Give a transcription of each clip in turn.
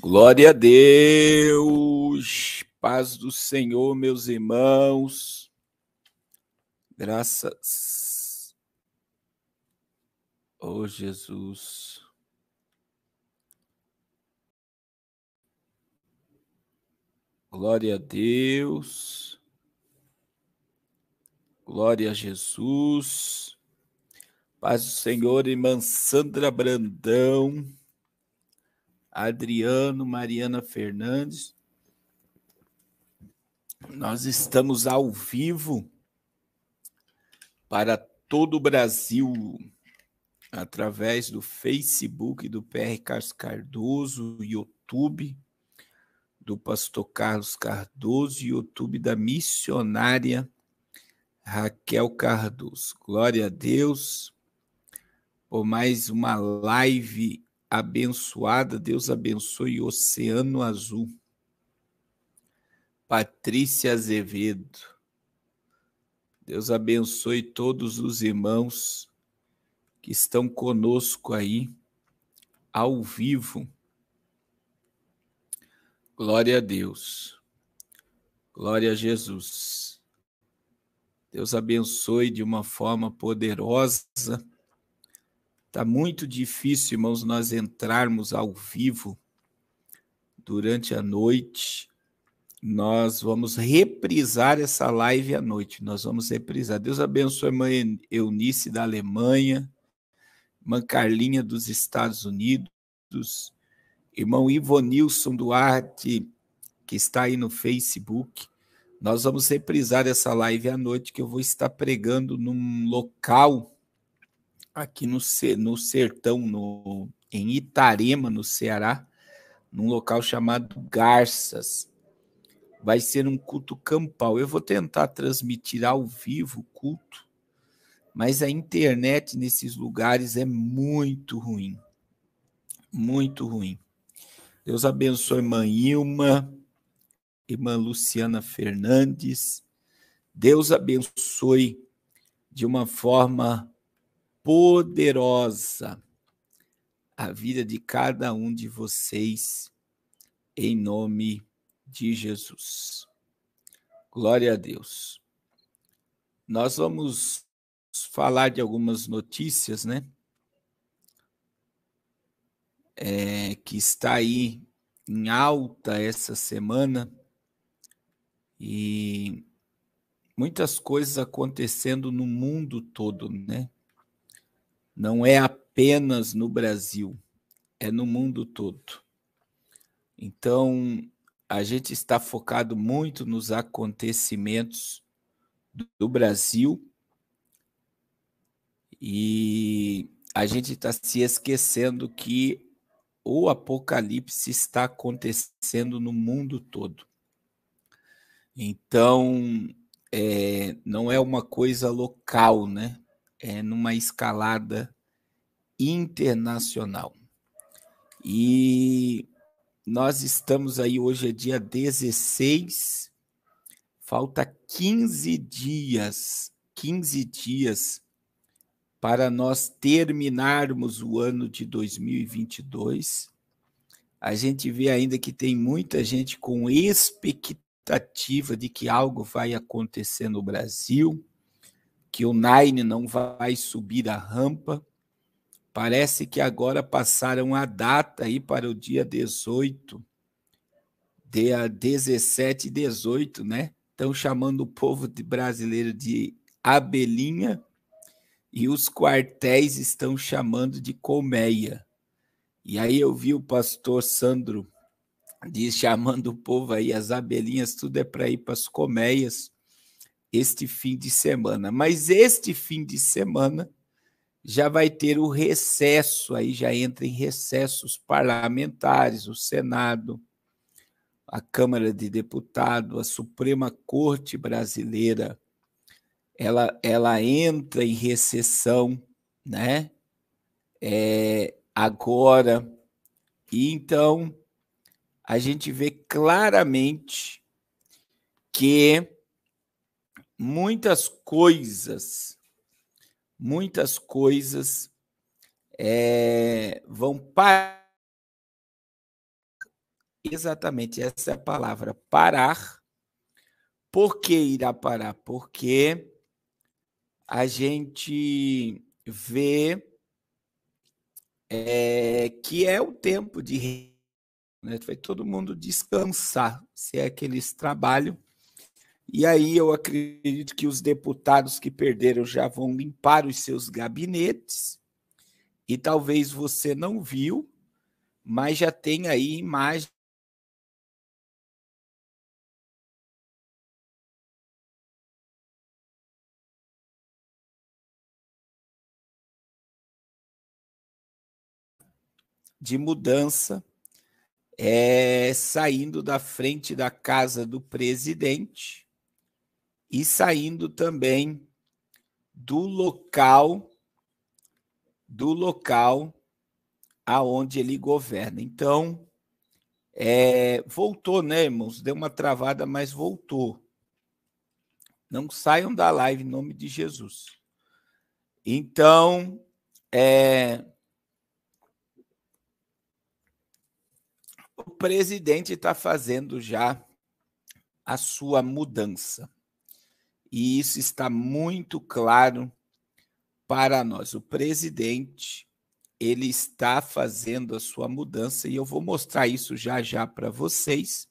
Glória a Deus, paz do Senhor, meus irmãos, graças, oh Jesus, glória a Deus, glória a Jesus, paz do Senhor, irmã Sandra Brandão, Adriano, Mariana Fernandes. Nós estamos ao vivo para todo o Brasil, através do Facebook do PR Carlos Cardoso, YouTube do pastor Carlos Cardoso e YouTube da missionária Raquel Cardoso. Glória a Deus por mais uma live abençoada. Deus abençoe o Oceano Azul. Patrícia Azevedo. Deus abençoe todos os irmãos que estão conosco aí, ao vivo. Glória a Deus. Glória a Jesus. Deus abençoe de uma forma poderosa. Está muito difícil, irmãos, nós entrarmos ao vivo durante a noite. Nós vamos reprisar essa live à noite. Nós vamos reprisar. Deus abençoe a irmã Eunice da Alemanha, irmã Carlinha dos Estados Unidos, irmão Ivonilson Duarte, que está aí no Facebook. Nós vamos reprisar essa live à noite, que eu vou estar pregando num local aqui no sertão, em Itarema, no Ceará, num local chamado Garças. Vai ser um culto campal. Eu vou tentar transmitir ao vivo o culto, mas a internet nesses lugares é muito ruim. Muito ruim. Deus abençoe a irmã Ilma, irmã Luciana Fernandes. Deus abençoe de uma forma poderosa a vida de cada um de vocês, em nome de Jesus. Glória a Deus. Nós vamos falar de algumas notícias, né? Que está aí em alta essa semana e muitas coisas acontecendo no mundo todo, né? Não é apenas no Brasil, é no mundo todo. Então, a gente está focado muito nos acontecimentos do Brasil e a gente está se esquecendo que o apocalipse está acontecendo no mundo todo. Então, não é uma coisa local, né? É numa escalada internacional. E nós estamos aí, hoje é dia 16, falta 15 dias para nós terminarmos o ano de 2022. A gente vê ainda que tem muita gente com expectativa de que algo vai acontecer no Brasil, que o Nine não vai subir a rampa. Parece que agora passaram a data aí para o dia 18, dia 17 e 18, né? Estão chamando o povo brasileiro de abelhinha e os quartéis estão chamando de colmeia. E aí eu vi o pastor Sandro chamando o povo aí, as abelhinhas, tudo é para ir para as colmeias este fim de semana. Mas este fim de semana já vai ter o recesso, aí já entra em recessos parlamentares, o Senado, a Câmara de Deputados, a Suprema Corte Brasileira, ela entra em recessão, né? Agora, e então a gente vê claramente que muitas coisas vão parar Exatamente, essa é a palavra, parar. Por que irá parar? Porque a gente vê que é o tempo de, né? Vai todo mundo descansar, se é que eles trabalham. E aí eu acredito que os deputados que perderam já vão limpar os seus gabinetes, e talvez você não viu, mas já tem aí imagem de mudança, saindo da frente da casa do presidente e saindo também do local aonde ele governa. Então, voltou, né, irmãos? Deu uma travada, mas voltou. Não saiam da live em nome de Jesus. Então, o presidente está fazendo já a sua mudança. E isso está muito claro para nós. O presidente, ele está fazendo a sua mudança, e eu vou mostrar isso já já para vocês.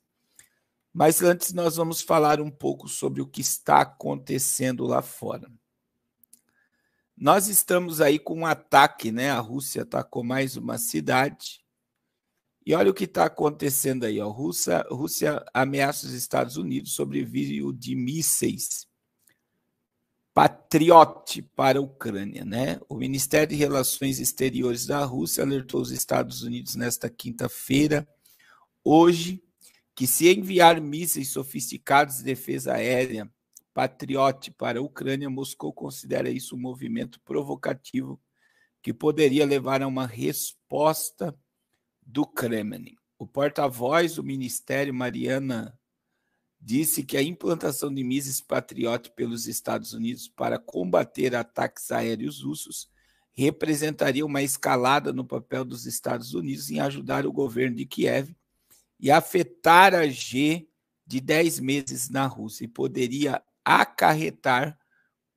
Mas antes nós vamos falar um pouco sobre o que está acontecendo lá fora. Nós estamos aí com um ataque, né? A Rússia atacou mais uma cidade. E olha o que está acontecendo aí. A Rússia ameaça os Estados Unidos sobre envio de mísseis Patriot para a Ucrânia, né? O Ministério de Relações Exteriores da Rússia alertou os Estados Unidos nesta quinta-feira, hoje, que se enviar mísseis sofisticados de defesa aérea Patriot para a Ucrânia, Moscou considera isso um movimento provocativo que poderia levar a uma resposta do Kremlin. O porta-voz do Ministério, Mariana, disse que a implantação de mísseis Patriot pelos Estados Unidos para combater ataques aéreos russos representaria uma escalada no papel dos Estados Unidos em ajudar o governo de Kiev e afetar a G de 10 meses na Rússia, e poderia acarretar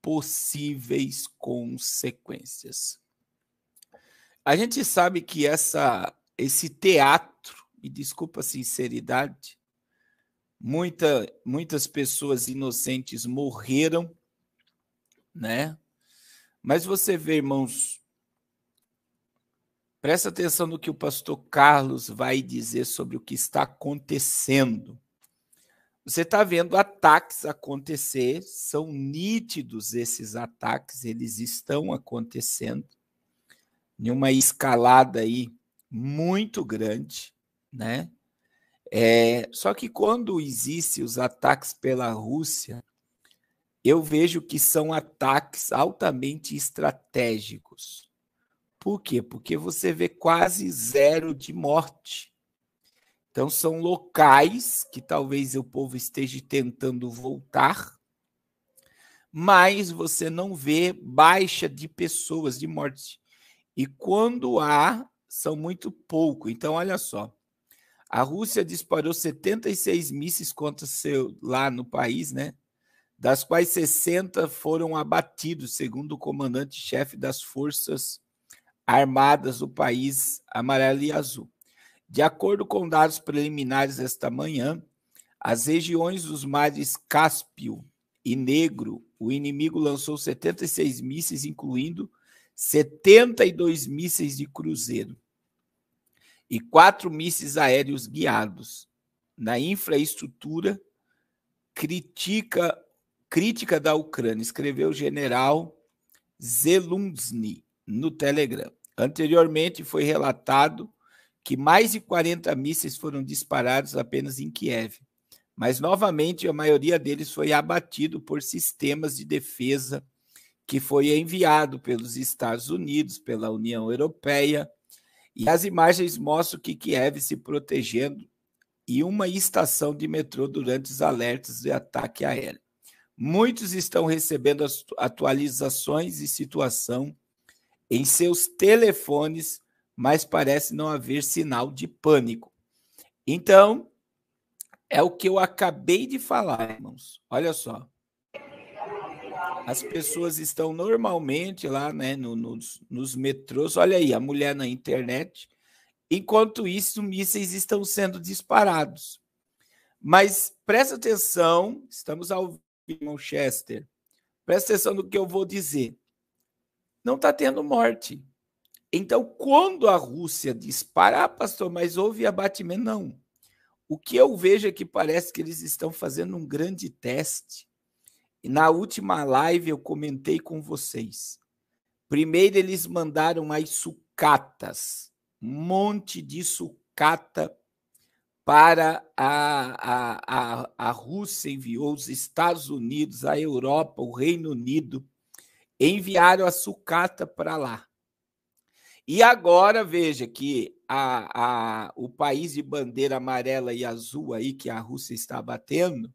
possíveis consequências. A gente sabe que esse teatro, me desculpa a sinceridade, muitas pessoas inocentes morreram, né? Mas você vê, irmãos, presta atenção no que o pastor Carlos vai dizer sobre o que está acontecendo. Você está vendo ataques acontecer, são nítidos esses ataques, eles estão acontecendo em uma escalada aí muito grande, né? Só que quando existem os ataques pela Rússia, eu vejo que são ataques altamente estratégicos. Por quê? Porque você vê quase zero de morte. Então, são locais que talvez o povo esteja tentando voltar, mas você não vê baixa de pessoas, de morte. E quando há, são muito pouco. Então, olha só. A Rússia disparou 76 mísseis contra lá no país, né? Das quais 60 foram abatidos, segundo o comandante-chefe das Forças Armadas do país amarelo e azul. De acordo com dados preliminares esta manhã, as regiões dos mares Cáspio e Negro, o inimigo lançou 76 mísseis, incluindo 72 mísseis de cruzeiro e 4 mísseis aéreos guiados. Na infraestrutura crítica da Ucrânia, escreveu o general Zelensky no Telegram. Anteriormente foi relatado que mais de 40 mísseis foram disparados apenas em Kiev, mas novamente a maioria deles foi abatido por sistemas de defesa que foi enviado pelos Estados Unidos, pela União Europeia, e as imagens mostram que Kiev se protegendo e uma estação de metrô durante os alertas de ataque aéreo. Muitos estão recebendo as atualizações de situação em seus telefones, mas parece não haver sinal de pânico. Então, é o que eu acabei de falar, irmãos. Olha só. As pessoas estão normalmente lá, né, nos metrôs. Olha aí, a mulher na internet. Enquanto isso, mísseis estão sendo disparados. Mas presta atenção, estamos ao vivo, irmão Chester. Presta atenção no que eu vou dizer. Não está tendo morte. Então, quando a Rússia dispara, pastor, mas houve abatimento? Não. O que eu vejo é que parece que eles estão fazendo um grande teste. E na última live eu comentei com vocês. Primeiro eles mandaram as sucatas, um monte de sucata para a Rússia, enviou os Estados Unidos, a Europa, o Reino Unido, enviaram a sucata para lá. E agora, veja que o país de bandeira amarela e azul aí, que a Rússia está batendo,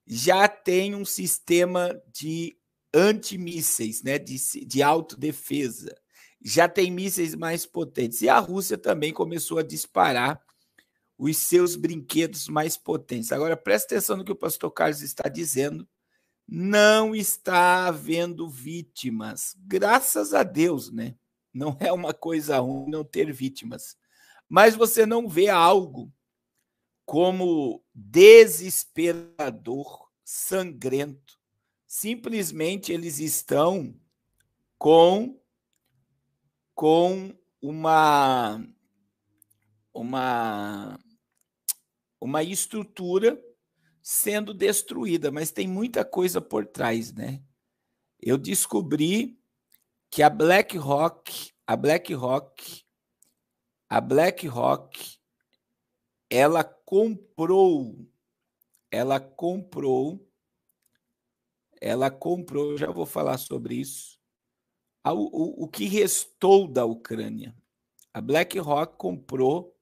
já tem um sistema de antimísseis, né, de autodefesa. Já tem mísseis mais potentes. E a Rússia também começou a disparar os seus brinquedos mais potentes. Agora, presta atenção no que o pastor Carlos está dizendo. Não está havendo vítimas. Graças a Deus, né? Não é uma coisa ruim não ter vítimas. Mas você não vê algo como desesperador, sangrento. Simplesmente eles estão com uma estrutura sendo destruída, mas tem muita coisa por trás, né? Eu descobri que a BlackRock, ela comprou, já vou falar sobre isso, o que restou da Ucrânia. A BlackRock comprou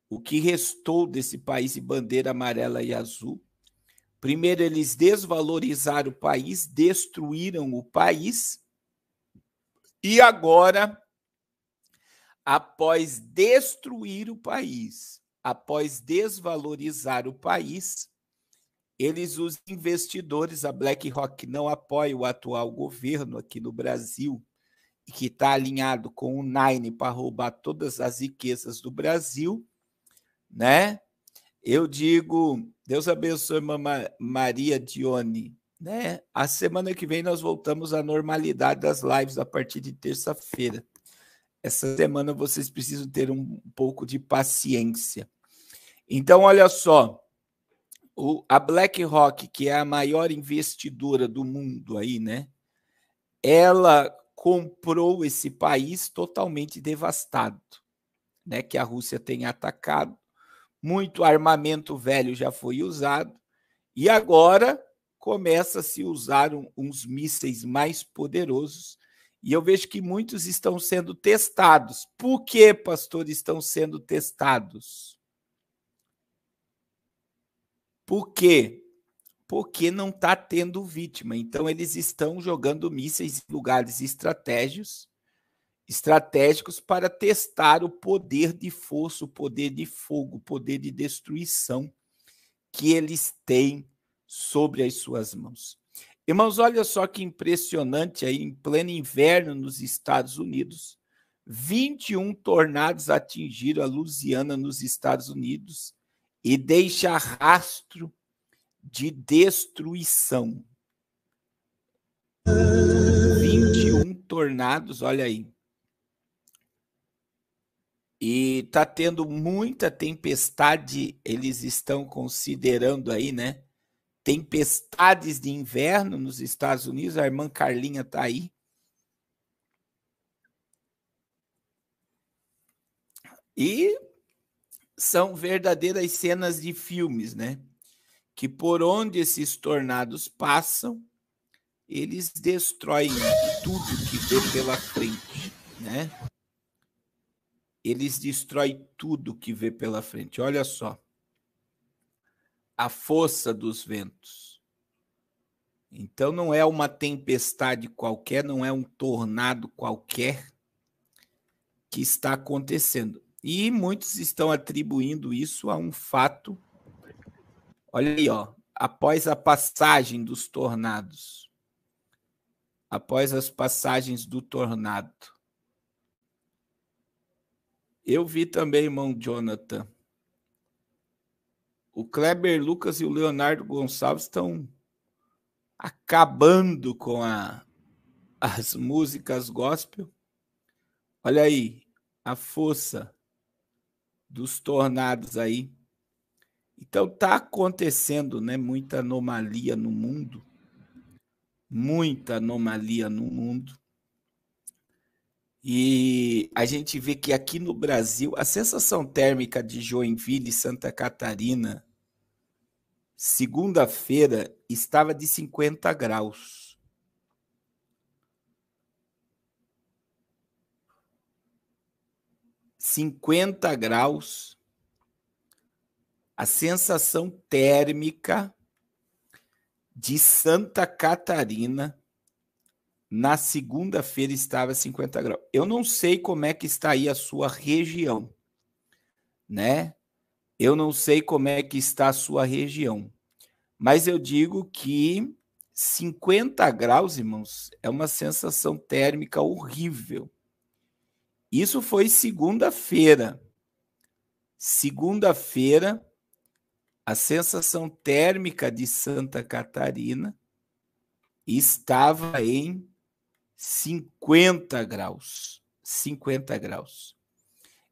o que restou desse país de bandeira amarela e azul. Primeiro, eles desvalorizaram o país, destruíram o país, e agora, após destruir o país, após desvalorizar o país, os investidores, a BlackRock não apoia o atual governo aqui no Brasil, que está alinhado com o Nine para roubar todas as riquezas do Brasil, né? Eu digo, Deus abençoe Maria Dione, né? A semana que vem nós voltamos à normalidade das lives a partir de terça-feira. Essa semana vocês precisam ter um pouco de paciência. Então, olha só, a BlackRock, que é a maior investidora do mundo aí, né? Ela comprou esse país totalmente devastado, né? Que a Rússia tem atacado. Muito armamento velho já foi usado, e agora começa a se usar uns mísseis mais poderosos, e eu vejo que muitos estão sendo testados. Por que, pastor, estão sendo testados? Por quê? Porque não está tendo vítima. Então, eles estão jogando mísseis em lugares estratégicos para testar o poder de força, o poder de fogo, o poder de destruição que eles têm sobre as suas mãos. Irmãos, olha só que impressionante aí, em pleno inverno nos Estados Unidos, 21 tornados atingiram a Louisiana nos Estados Unidos e deixa rastro de destruição. 21 tornados, olha aí. E está tendo muita tempestade, eles estão considerando aí, né? Tempestades de inverno nos Estados Unidos, a irmã Carlinha está aí. E são verdadeiras cenas de filmes, né? Que por onde esses tornados passam, eles destroem tudo que vê pela frente, né? Eles destroem tudo que vê pela frente. Olha só. A força dos ventos. Então, não é uma tempestade qualquer, não é um tornado qualquer que está acontecendo. E muitos estão atribuindo isso a um fato. Olha aí, ó, após a passagem dos tornados. Após as passagens do tornado. Eu vi também, irmão Jonathan. O Kleber Lucas e o Leonardo Gonçalves estão acabando com as músicas gospel. Olha aí, a força dos tornados aí. Então está acontecendo, né, muita anomalia no mundo. Muita anomalia no mundo. E a gente vê que aqui no Brasil, a sensação térmica de Joinville e Santa Catarina, segunda-feira, estava de 50 graus. (50 graus). A sensação térmica de Santa Catarina na segunda-feira estava 50 graus. Eu não sei como é que está aí a sua região, né? Eu não sei como é que está a sua região, mas eu digo que 50 graus, irmãos, é uma sensação térmica horrível. Isso foi segunda-feira. Segunda-feira, a sensação térmica de Santa Catarina estava em 50 graus. 50 graus.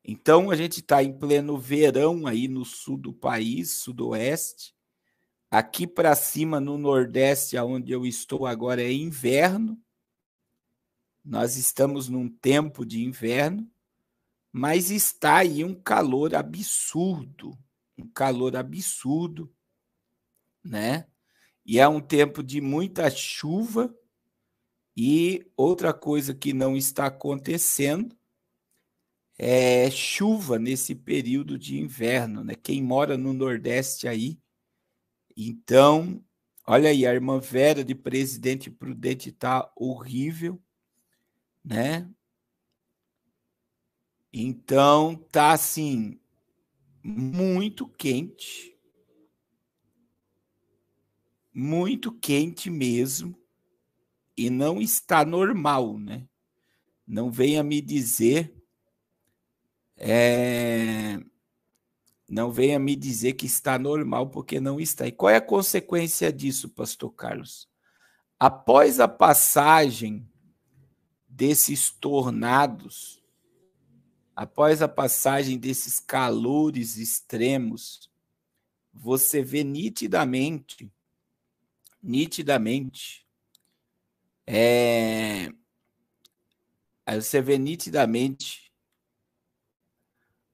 Então, a gente está em pleno verão aí no sul do país, sudoeste. Aqui para cima, no nordeste, onde eu estou agora, é inverno. Nós estamos num tempo de inverno, mas está aí um calor absurdo. Um calor absurdo, né? E é um tempo de muita chuva. E outra coisa que não está acontecendo é chuva nesse período de inverno, né? Quem mora no Nordeste aí, então, olha aí, a irmã Vera de Presidente Prudente está horrível, né? Então, tá assim, muito quente mesmo, e não está normal, né? Não venha me dizer não venha me dizer que está normal, porque não está. E qual é a consequência disso, pastor Carlos? Após a passagem desses tornados, após a passagem desses calores extremos, você vê nitidamente,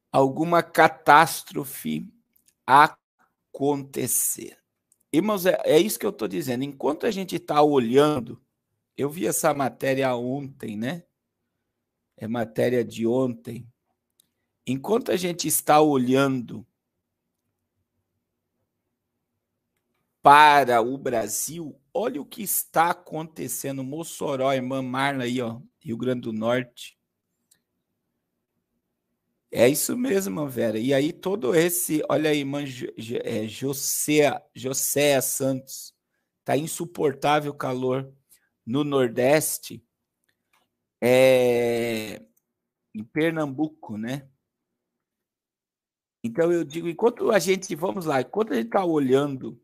alguma catástrofe acontecer. Irmãos, é isso que eu estou dizendo. Enquanto a gente está olhando, eu vi essa matéria ontem, né? É matéria de ontem. Enquanto a gente está olhando para o Brasil, olha o que está acontecendo. Mossoró, irmã Marla aí, ó, Rio Grande do Norte. É isso mesmo, Vera. E aí todo esse, olha aí, irmã José Santos, tá insuportável calor no Nordeste, em Pernambuco, né? Então eu digo, enquanto a gente está olhando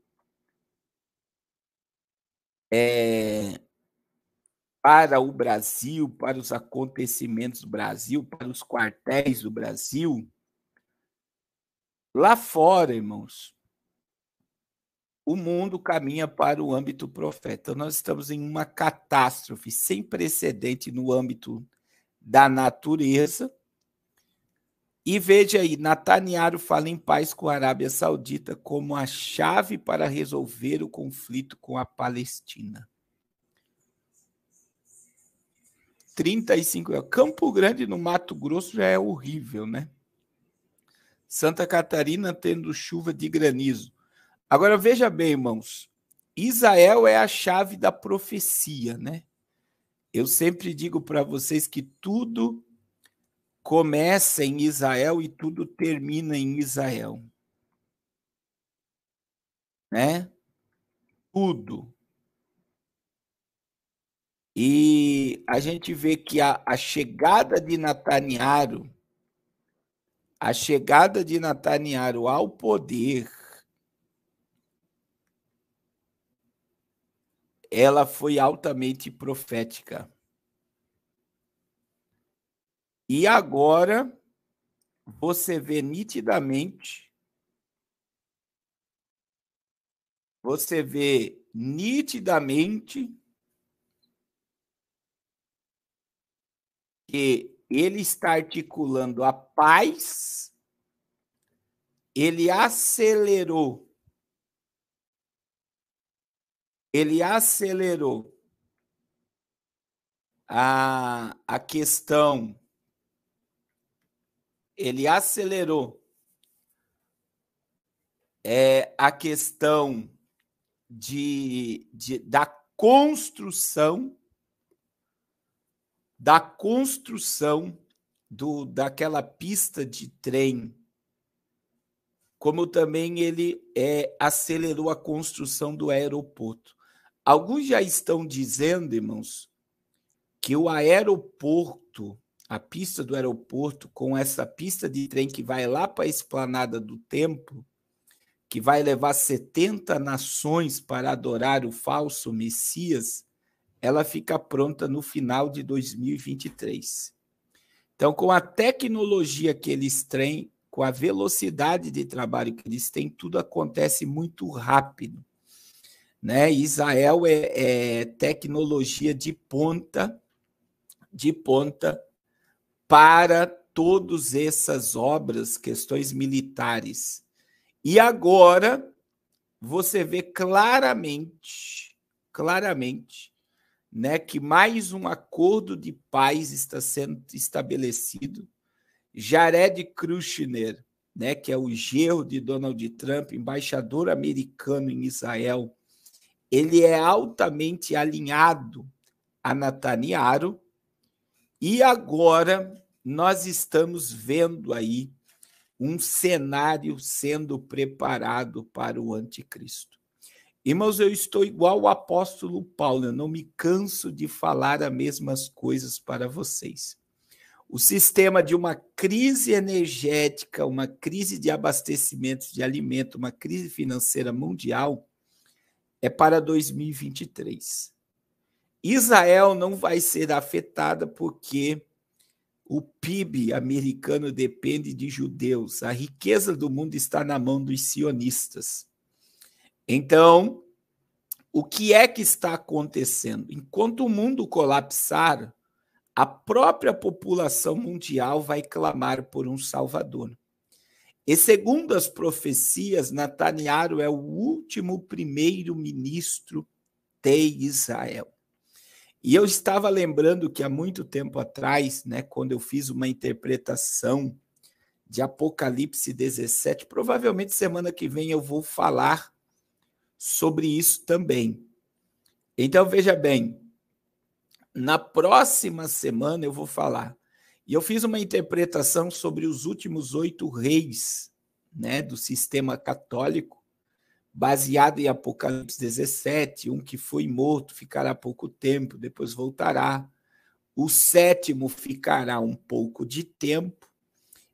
para o Brasil, para os acontecimentos do Brasil, para os quartéis do Brasil, lá fora, irmãos, o mundo caminha para o âmbito profeta. Nós estamos em uma catástrofe sem precedente no âmbito da natureza. E veja aí, Netanyahu fala em paz com a Arábia Saudita como a chave para resolver o conflito com a Palestina. 35 graus. Campo Grande, no Mato Grosso, já é horrível, né? Santa Catarina tendo chuva de granizo. Agora, veja bem, irmãos, Israel é a chave da profecia, né? Eu sempre digo para vocês que tudo começa em Israel e tudo termina em Israel, né? Tudo. E a gente vê que a chegada de Netanyahu, ao poder, ela foi altamente profética. E agora você vê nitidamente que ele está articulando a paz, ele acelerou a questão, a questão da construção daquela pista de trem, como também ele acelerou a construção do aeroporto. Alguns já estão dizendo, irmãos, que o aeroporto, a pista do aeroporto, com essa pista de trem que vai lá para a esplanada do templo, que vai levar 70 nações para adorar o falso Messias, ela fica pronta no final de 2023. Então, com a tecnologia que eles têm, com a velocidade de trabalho que eles têm, tudo acontece muito rápido, né? Israel é tecnologia de ponta para todas essas obras, questões militares. E agora você vê claramente, né, que mais um acordo de paz está sendo estabelecido. Jared Kushner, né, que é o genro de Donald Trump, embaixador americano em Israel, ele é altamente alinhado a Netanyahu, e agora nós estamos vendo aí um cenário sendo preparado para o anticristo. Irmãos, eu estou igual o apóstolo Paulo, eu não me canso de falar as mesmas coisas para vocês. O sistema de uma crise energética, uma crise de abastecimento de alimento, uma crise financeira mundial, é para 2023. Israel não vai ser afetada porque o PIB americano depende de judeus. A riqueza do mundo está na mão dos sionistas. Então, o que é que está acontecendo? Enquanto o mundo colapsar, a própria população mundial vai clamar por um Salvador. E segundo as profecias, Netanyahu é o último primeiro-ministro de Israel. E eu estava lembrando que há muito tempo atrás, né, quando eu fiz uma interpretação de Apocalipse 17, provavelmente semana que vem eu vou falar sobre isso também. Então, veja bem, na próxima semana eu vou falar. E eu fiz uma interpretação sobre os últimos 8 reis, né, do sistema católico, baseado em Apocalipse 17, um que foi morto, ficará pouco tempo, depois voltará. O 7º ficará um pouco de tempo.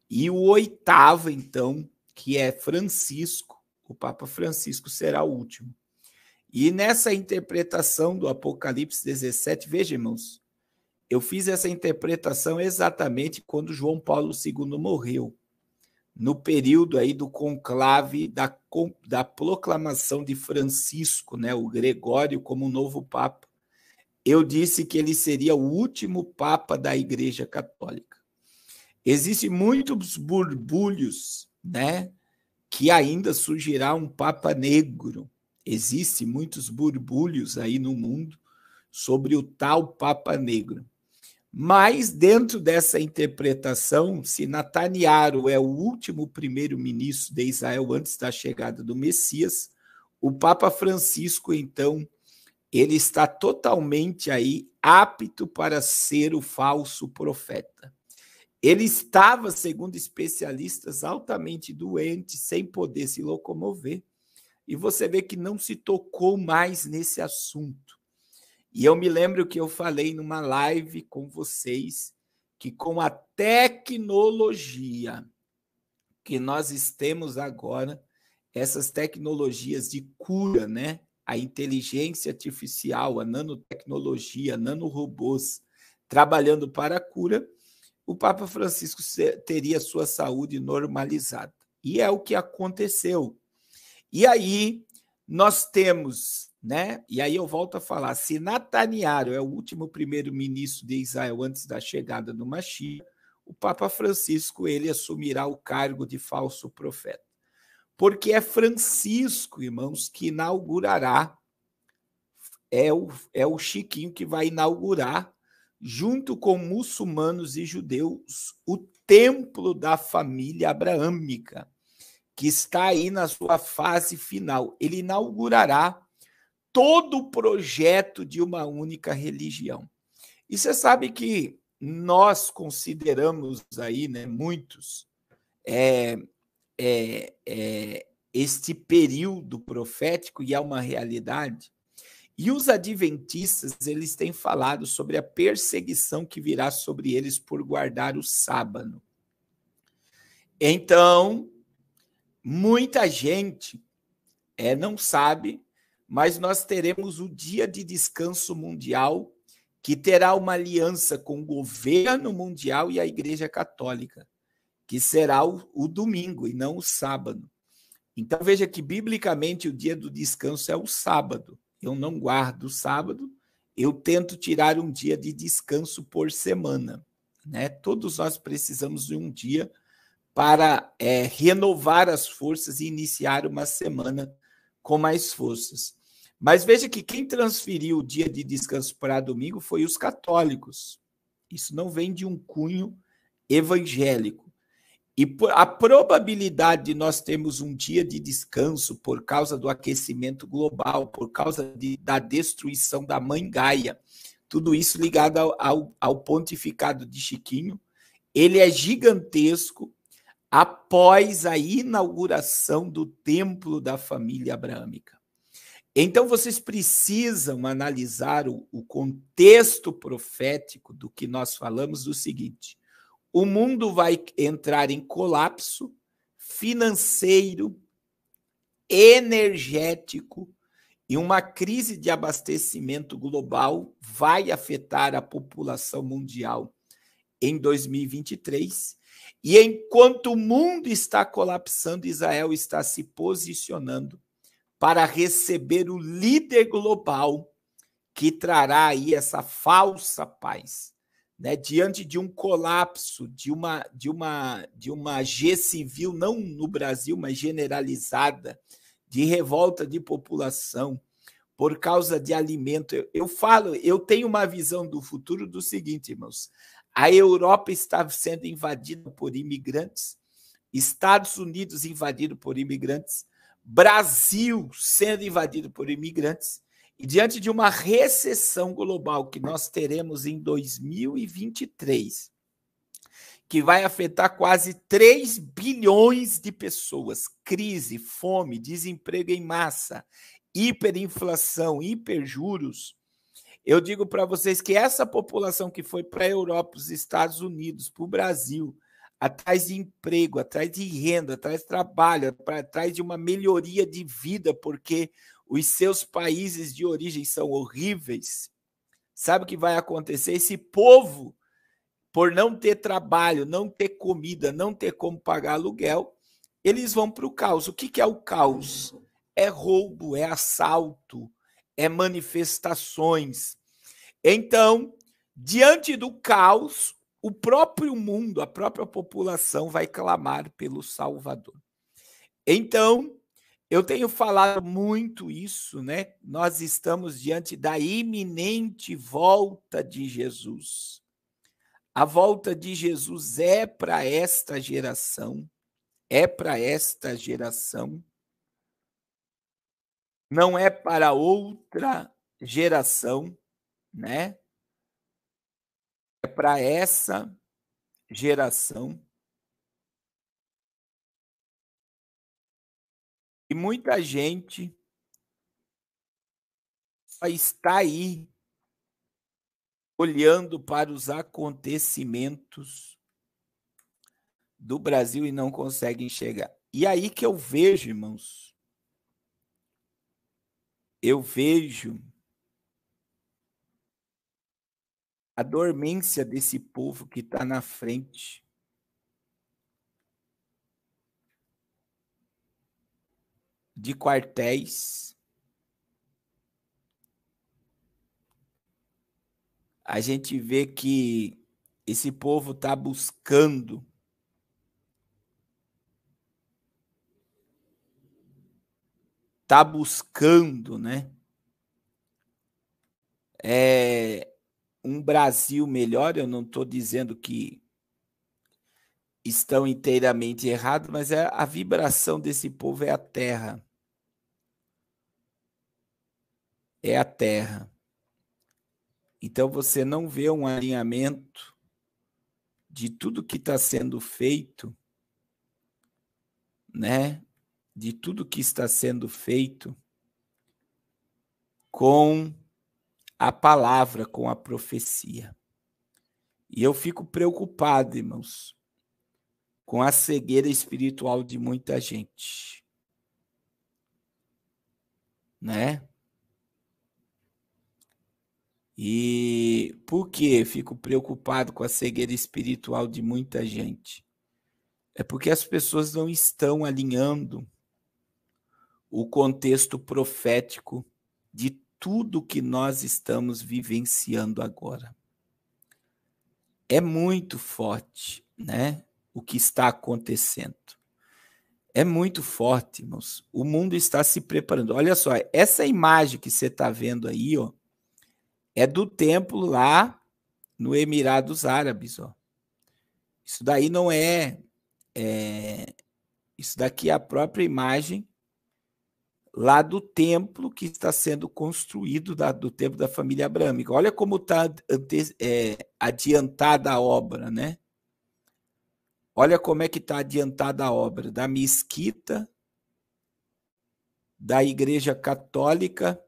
E o 8º, então, que é Francisco, o Papa Francisco será o último. E nessa interpretação do Apocalipse 17, veja, irmãos, eu fiz essa interpretação exatamente quando João Paulo II morreu, no período aí do conclave da proclamação de Francisco, né, o Gregório como novo Papa. Eu disse que ele seria o último Papa da Igreja Católica. Existem muitos borbulhos, né, que ainda surgirá um Papa negro. Existem muitos borbulhos aí no mundo sobre o tal Papa negro. Mas, dentro dessa interpretação, se Netanyahu é o último primeiro-ministro de Israel antes da chegada do Messias, o Papa Francisco, então, ele está totalmente aí apto para ser o falso profeta. Ele estava, segundo especialistas, altamente doente, sem poder se locomover. E você vê que não se tocou mais nesse assunto. E eu me lembro que eu falei numa live com vocês que com a tecnologia que nós temos agora, essas tecnologias de cura, né? A inteligência artificial, a nanotecnologia, nanorobôs, trabalhando para a cura, o Papa Francisco teria sua saúde normalizada. E é o que aconteceu. E aí nós temos, né? E aí eu volto a falar, se Netanyahu é o último primeiro-ministro de Israel antes da chegada do Mashiach, o Papa Francisco ele assumirá o cargo de falso profeta. Porque é Francisco, irmãos, que inaugurará, é o Chiquinho que vai inaugurar, junto com muçulmanos e judeus, o templo da família abraâmica, que está aí na sua fase final. Ele inaugurará todo o projeto de uma única religião. E você sabe que nós consideramos aí, né, muitos, este período profético, e é uma realidade. E os adventistas, eles têm falado sobre a perseguição que virá sobre eles por guardar o sábado. Então, muita gente não sabe, mas nós teremos o Dia de Descanso Mundial, que terá uma aliança com o governo mundial e a Igreja Católica, que será o domingo e não o sábado. Então, veja que, biblicamente, o dia do descanso é o sábado. Eu não guardo o sábado, eu tento tirar um dia de descanso por semana, né? Todos nós precisamos de um dia para renovar as forças e iniciar uma semana com mais forças. Mas veja que quem transferiu o dia de descanso para domingo foi os católicos. Isso não vem de um cunho evangélico. E a probabilidade de nós termos um dia de descanso por causa do aquecimento global, por causa da destruição da Mãe Gaia, tudo isso ligado ao pontificado de Chiquinho, ele é gigantesco após a inauguração do templo da família abraâmica. Então, vocês precisam analisar o contexto profético do que nós falamos do seguinte: o mundo vai entrar em colapso financeiro, energético, e uma crise de abastecimento global vai afetar a população mundial em 2023. E enquanto o mundo está colapsando, Israel está se posicionando para receber o líder global que trará aí essa falsa paz. Né, diante de um colapso, de uma guerra civil, não no Brasil, mas generalizada, de revolta de população, por causa de alimento. Eu tenho uma visão do futuro do seguinte, irmãos: a Europa está sendo invadida por imigrantes, Estados Unidos invadido por imigrantes, Brasil sendo invadido por imigrantes, e diante de uma recessão global que nós teremos em 2023, que vai afetar quase 3 bilhões de pessoas, crise, fome, desemprego em massa, hiperinflação, hiperjuros, eu digo para vocês que essa população que foi para a Europa, os Estados Unidos, para o Brasil, atrás de emprego, atrás de renda, atrás de trabalho, atrás de uma melhoria de vida, porque os seus países de origem são horríveis, sabe o que vai acontecer? Esse povo, por não ter trabalho, não ter comida, não ter como pagar aluguel, eles vão para o caos. O que é o caos? É roubo, é assalto, é manifestações. Então, diante do caos, o próprio mundo, a própria população vai clamar pelo Salvador. Então, eu tenho falado muito isso, né? Nós estamos diante da iminente volta de Jesus. A volta de Jesus é para esta geração, não é para outra geração, né? É para essa geração. E muita gente só está aí olhando para os acontecimentos do Brasil e não consegue enxergar. E aí que eu vejo, irmãos, eu vejo a dormência desse povo que está na frente. De quartéis. A gente vê que esse povo está buscando né? Um Brasil melhor. Eu não estou dizendo que estão inteiramente errados, mas a vibração desse povo é a terra. É a terra. Então você não vê um alinhamento de tudo que está sendo feito, né? De tudo que está sendo feito com a palavra, com a profecia. E eu fico preocupado, irmãos, com a cegueira espiritual de muita gente, né? E por que fico preocupado com a cegueira espiritual de muita gente? É porque as pessoas não estão alinhando o contexto profético de tudo que nós estamos vivenciando agora. É muito forte, né? O que está acontecendo. É muito forte, irmãos. O mundo está se preparando. Olha só, essa imagem que você está vendo aí, ó, é do templo lá no Emirados Árabes, ó. Isso daí não isso daqui é a própria imagem lá do templo que está sendo construído, do templo da família abrâmica. Olha como está adiantada a obra, né? Olha como é que está adiantada a obra da mesquita, da igreja católica,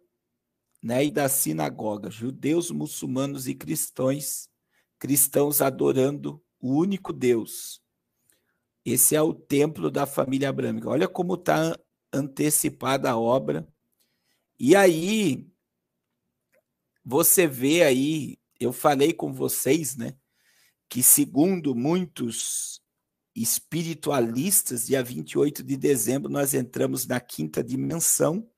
né, e da sinagoga, judeus, muçulmanos e cristãos adorando o único Deus. Esse é o templo da família abrâmica. Olha como está antecipada a obra. E aí, você vê aí, eu falei com vocês, né, que segundo muitos espiritualistas, dia 28 de dezembro, nós entramos na quinta dimensão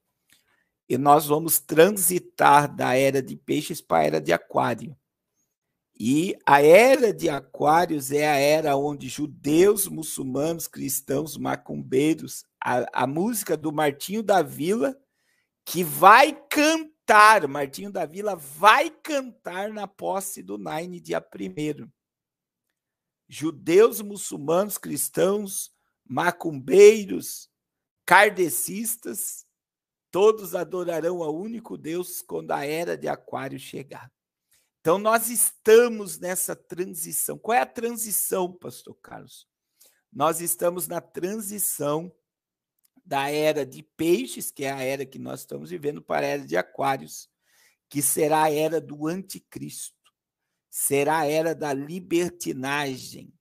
e nós vamos transitar da era de peixes para a era de aquário. E a era de aquários é a era onde judeus, muçulmanos, cristãos, macumbeiros, a música do Martinho da Vila, que vai cantar, Martinho da Vila vai cantar na posse do Nine, dia 1º. Judeus, muçulmanos, cristãos, macumbeiros, kardecistas, todos adorarão ao único Deus quando a era de aquário chegar. Então, nós estamos nessa transição. Qual é a transição, pastor Carlos? Nós estamos na transição da era de peixes, que é a era que nós estamos vivendo, para a era de aquários, que será a era do anticristo. Será a era da libertinagem.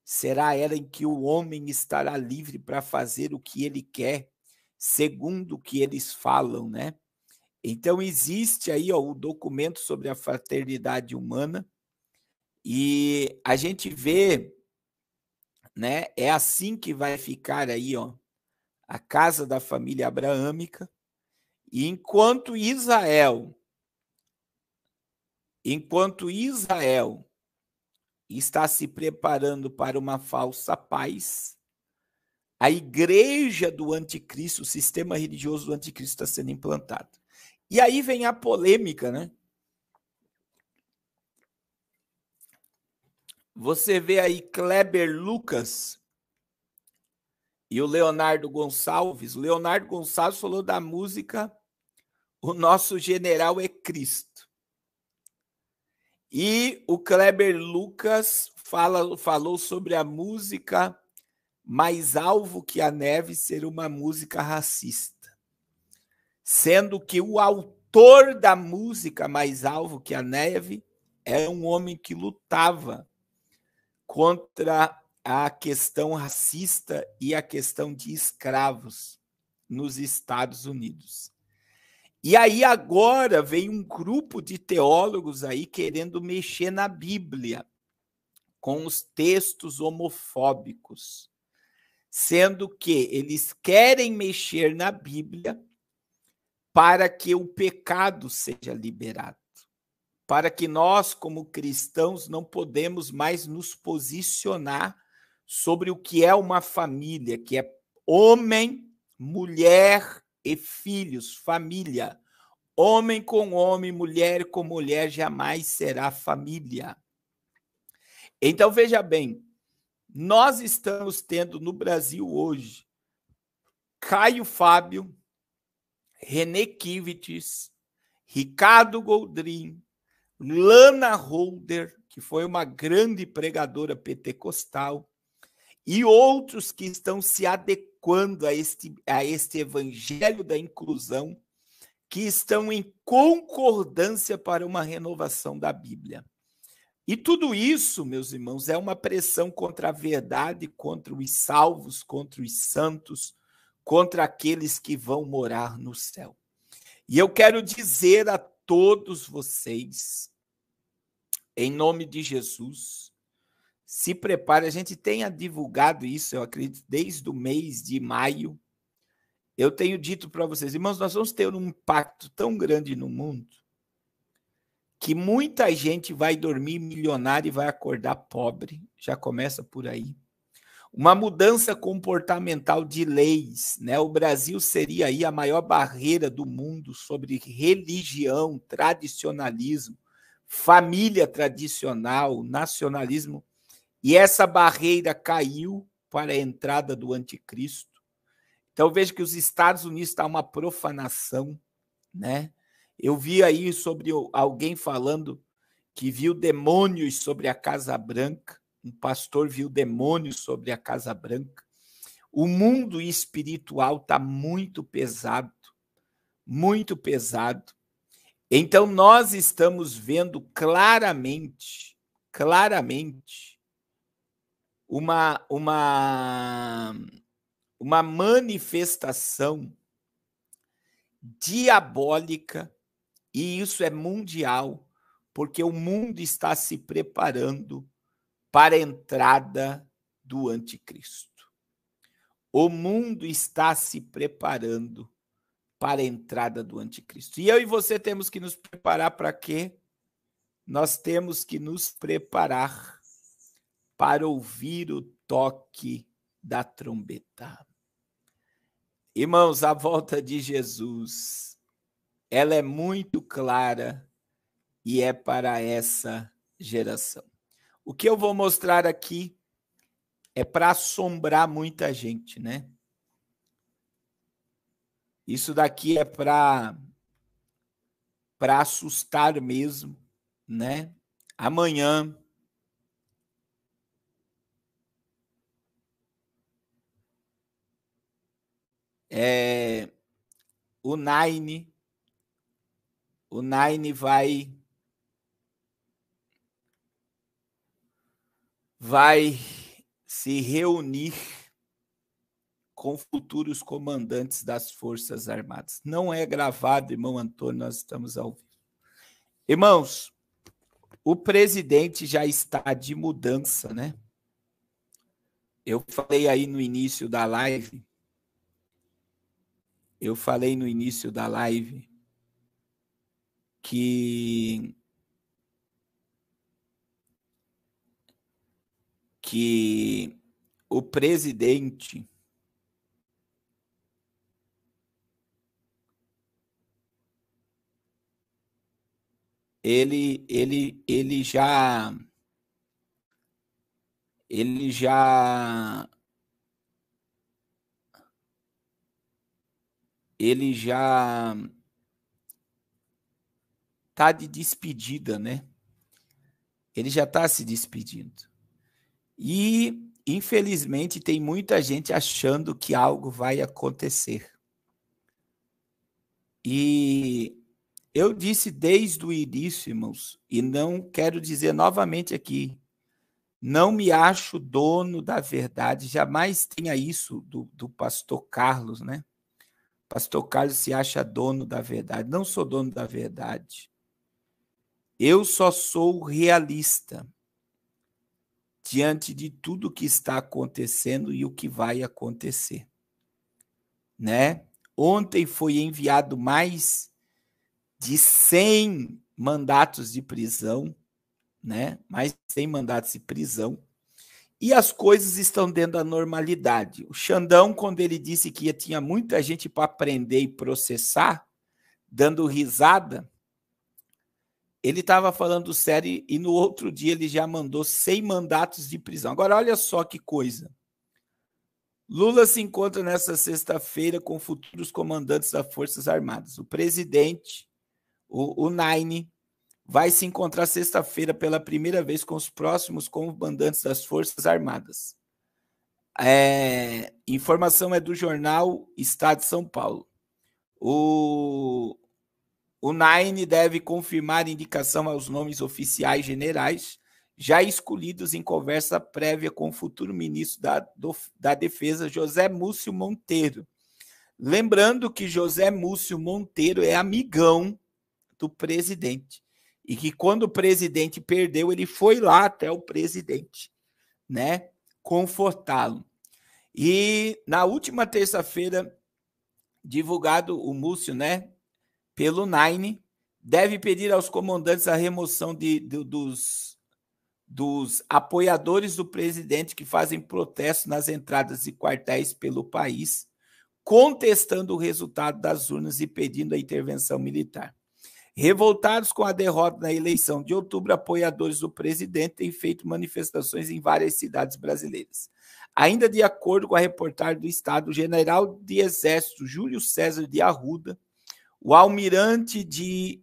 Será a era em que o homem estará livre para fazer o que ele quer, segundo o que eles falam, né? Então, existe aí, ó, o documento sobre a fraternidade humana e a gente vê, né? É assim que vai ficar aí, ó, a casa da família abraâmica. E enquanto Israel está se preparando para uma falsa paz, a igreja do anticristo, o sistema religioso do anticristo está sendo implantado. E aí vem a polêmica, né? Você vê aí Kleber Lucas e o Leonardo Gonçalves. O Leonardo Gonçalves falou da música O Nosso General é Cristo. E o Kleber Lucas falou sobre a música Mais Alvo que a Neve ser uma música racista, sendo que o autor da música Mais Alvo que a Neve era um homem que lutava contra a questão racista e a questão de escravos nos Estados Unidos. E aí agora vem um grupo de teólogos aí querendo mexer na Bíblia com os textos homofóbicos, sendo que eles querem mexer na Bíblia para que o pecado seja liberado, para que nós, como cristãos, não podemos mais nos posicionar sobre o que é uma família, que é homem, mulher e filhos, família. Homem com homem, mulher com mulher jamais será família. Então, veja bem, nós estamos tendo no Brasil hoje Caio Fábio, René Kivites, Ricardo Goldrin, Lana Holder, que foi uma grande pregadora pentecostal, e outros que estão se adequando a este evangelho da inclusão, que estão em concordância para uma renovação da Bíblia. E tudo isso, meus irmãos, é uma pressão contra a verdade, contra os salvos, contra os santos, contra aqueles que vão morar no céu. E eu quero dizer a todos vocês, em nome de Jesus, se prepare. A gente tenha divulgado isso, eu acredito, desde o mês de maio. Eu tenho dito para vocês, irmãos, nós vamos ter um impacto tão grande no mundo que muita gente vai dormir milionária e vai acordar pobre. Já começa por aí. Uma mudança comportamental de leis, né? O Brasil seria aí a maior barreira do mundo sobre religião, tradicionalismo, família tradicional, nacionalismo. E essa barreira caiu para a entrada do anticristo. Então, vejo que os Estados Unidos está uma profanação, né? Eu vi aí sobre alguém falando que viu demônios sobre a Casa Branca, um pastor viu demônios sobre a Casa Branca. O mundo espiritual está muito pesado, muito pesado. Então, nós estamos vendo claramente, uma manifestação diabólica, e isso é mundial, porque o mundo está se preparando para a entrada do anticristo. O mundo está se preparando para a entrada do anticristo. E eu e você temos que nos preparar para quê? Nós temos que nos preparar para ouvir o toque da trombeta. Irmãos, a volta de Jesus, ela é muito clara e é para essa geração. O que eu vou mostrar aqui é para assombrar muita gente, né? Isso daqui é para assustar mesmo, né? Amanhã o Nine vai se reunir com futuros comandantes das Forças Armadas. Não é gravado, irmão Antônio, nós estamos ao vivo. Irmãos, o presidente já está de mudança, né? Eu falei aí no início da live, que o presidente ele já está de despedida, né? Ele já está se despedindo. E, infelizmente, tem muita gente achando que algo vai acontecer. E eu disse desde o início, irmãos, e não quero dizer novamente aqui, não me acho dono da verdade, jamais tenha isso do pastor Carlos, né? Pastor Carlos se acha dono da verdade. Não sou dono da verdade. Eu só sou realista diante de tudo que está acontecendo e o que vai acontecer, né? Ontem foi enviado mais de 100 mandatos de prisão, né? Mais de 100 mandatos de prisão. E as coisas estão dentro da normalidade. O Xandão, quando ele disse que tinha muita gente para prender e processar, dando risada, ele estava falando sério e no outro dia ele já mandou 100 mandatos de prisão. Agora, olha só que coisa. Lula se encontra nesta sexta-feira com futuros comandantes das Forças Armadas. O presidente, o Nine, vai se encontrar sexta-feira pela primeira vez com os próximos comandantes das Forças Armadas. Informação é do jornal Estado de São Paulo. O Nine deve confirmar indicação aos nomes oficiais generais já escolhidos em conversa prévia com o futuro ministro da Defesa, José Múcio Monteiro. Lembrando que José Múcio Monteiro é amigão do presidente e que quando o presidente perdeu, ele foi lá até o presidente, né, confortá-lo. E na última terça-feira, divulgado o Múcio, né, pelo Nine, deve pedir aos comandantes a remoção dos apoiadores do presidente que fazem protestos nas entradas de quartéis pelo país, contestando o resultado das urnas e pedindo a intervenção militar. Revoltados com a derrota na eleição de outubro, apoiadores do presidente têm feito manifestações em várias cidades brasileiras. Ainda de acordo com a reportagem do Estado, o general de Exército Júlio César de Arruda, o almirante de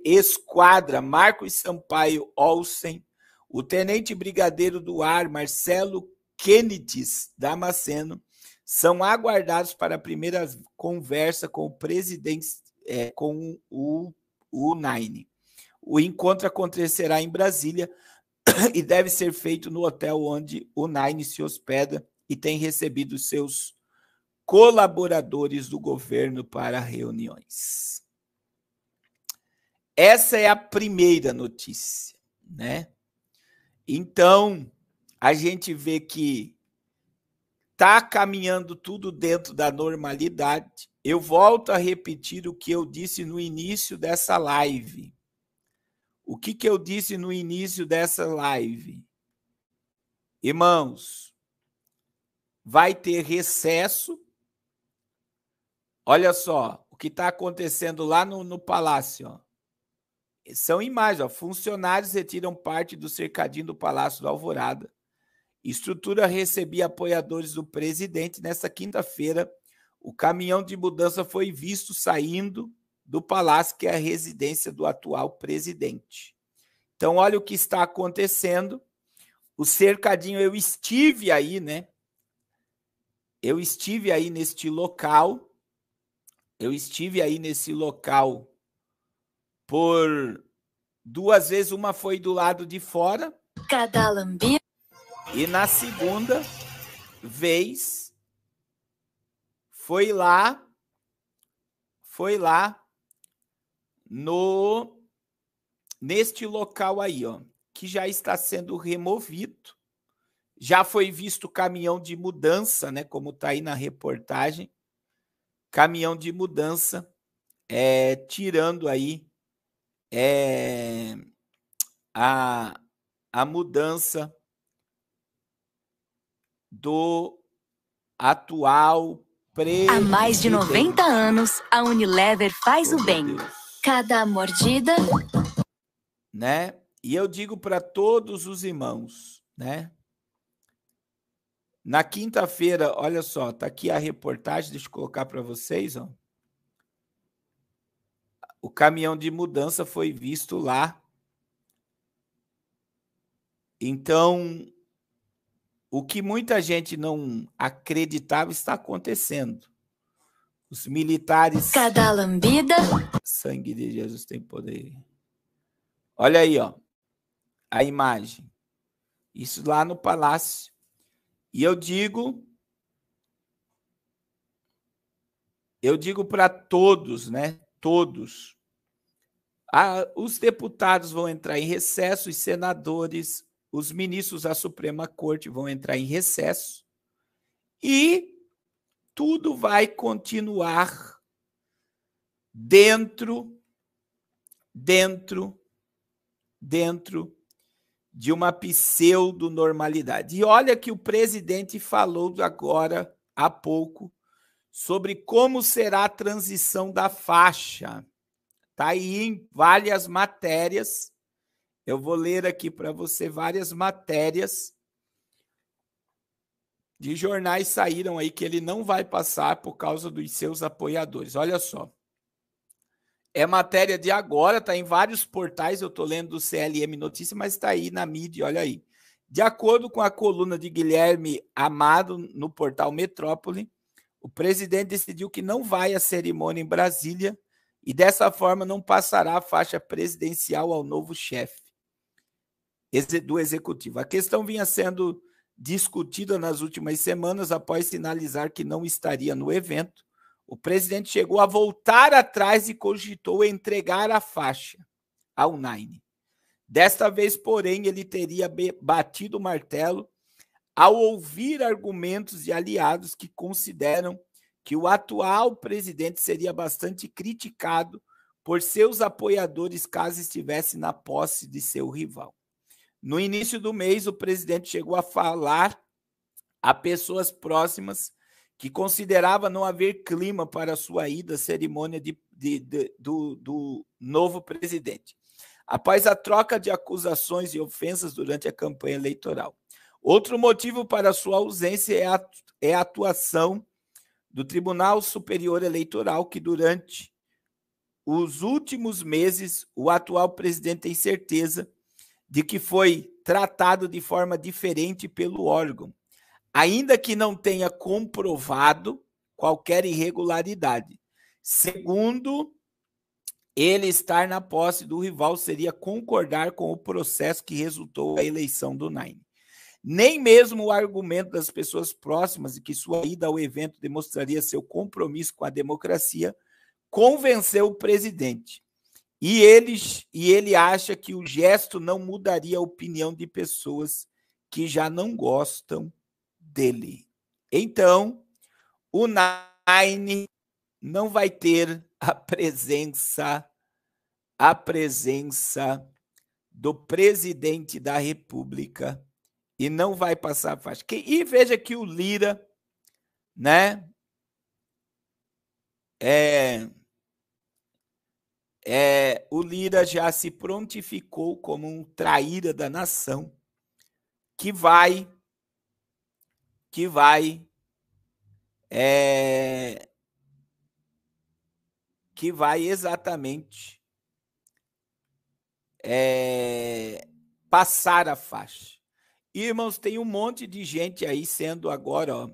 esquadra Marcos Sampaio Olsen, o tenente brigadeiro do ar Marcelo Kennedy Damasceno são aguardados para a primeira conversa com o presidente, com o Nine. O encontro acontecerá em Brasília e deve ser feito no hotel onde o Nine se hospeda e tem recebido seus colaboradores do governo para reuniões. Essa é a primeira notícia, né? Então, a gente vê que está caminhando tudo dentro da normalidade. Eu volto a repetir o que eu disse no início dessa live. O que eu disse no início dessa live? Irmãos, vai ter recesso. Olha só o que está acontecendo lá no Palácio. Ó. São imagens. Ó. Funcionários retiram parte do cercadinho do Palácio do Alvorada. Estrutura recebia apoiadores do presidente. Nesta quinta-feira, o caminhão de mudança foi visto saindo do palácio, que é a residência do atual presidente. Então, olha o que está acontecendo. O cercadinho, eu estive aí, né? Eu estive aí neste local. Eu estive aí nesse local por 2 vezes. Uma foi do lado de fora. Cada lambida. E na segunda vez foi lá neste local aí, ó, que já está sendo removido. Já foi visto caminhão de mudança, né, como está aí na reportagem, caminhão de mudança tirando aí a mudança do atual presidente. Há mais de 90 anos, a Unilever faz o bem. Cada mordida, né? E eu digo para todos os irmãos, né? Na quinta-feira, olha só, tá aqui a reportagem, deixa eu colocar para vocês, ó. O caminhão de mudança foi visto lá. Então, o que muita gente não acreditava está acontecendo. Os militares... Cada lambida... Sangue de Jesus tem poder. Olha aí, ó, a imagem. Isso lá no palácio. E eu digo para todos, né? Todos. Os deputados vão entrar em recesso, os senadores, os ministros da Suprema Corte vão entrar em recesso e tudo vai continuar dentro de uma pseudo-normalidade. E olha que o presidente falou agora, há pouco, sobre como será a transição da faixa. Está aí em várias matérias. Eu vou ler aqui para você várias matérias de jornais saíram aí que ele não vai passar por causa dos seus apoiadores. Olha só. É matéria de agora, está em vários portais, eu estou lendo do CLM Notícias, mas está aí na mídia, olha aí. De acordo com a coluna de Guilherme Amado no portal Metrópole, o presidente decidiu que não vai à cerimônia em Brasília e dessa forma não passará a faixa presidencial ao novo chefe do executivo. A questão vinha sendo discutida nas últimas semanas após sinalizar que não estaria no evento. O presidente chegou a voltar atrás e cogitou entregar a faixa ao Nine. Desta vez, porém, ele teria batido o martelo ao ouvir argumentos de aliados que consideram que o atual presidente seria bastante criticado por seus apoiadores caso estivesse na posse de seu rival. No início do mês, o presidente chegou a falar a pessoas próximas que considerava não haver clima para sua ida à cerimônia do novo presidente, após a troca de acusações e ofensas durante a campanha eleitoral. Outro motivo para sua ausência é a atuação do Tribunal Superior Eleitoral, que durante os últimos meses o atual presidente tem certeza de que foi tratado de forma diferente pelo órgão, ainda que não tenha comprovado qualquer irregularidade. Segundo ele, estar na posse do rival seria concordar com o processo que resultou a eleição do Nine. Nem mesmo o argumento das pessoas próximas de que sua ida ao evento demonstraria seu compromisso com a democracia convenceu o presidente. E ele acha que o gesto não mudaria a opinião de pessoas que já não gostam dele. Então, o Nine não vai ter a presença do presidente da República e não vai passar a faixa. E veja que o Lira, né, o Lira já se prontificou como um traíra da nação que vai exatamente passar a faixa. Irmãos, tem um monte de gente aí sendo agora, ó.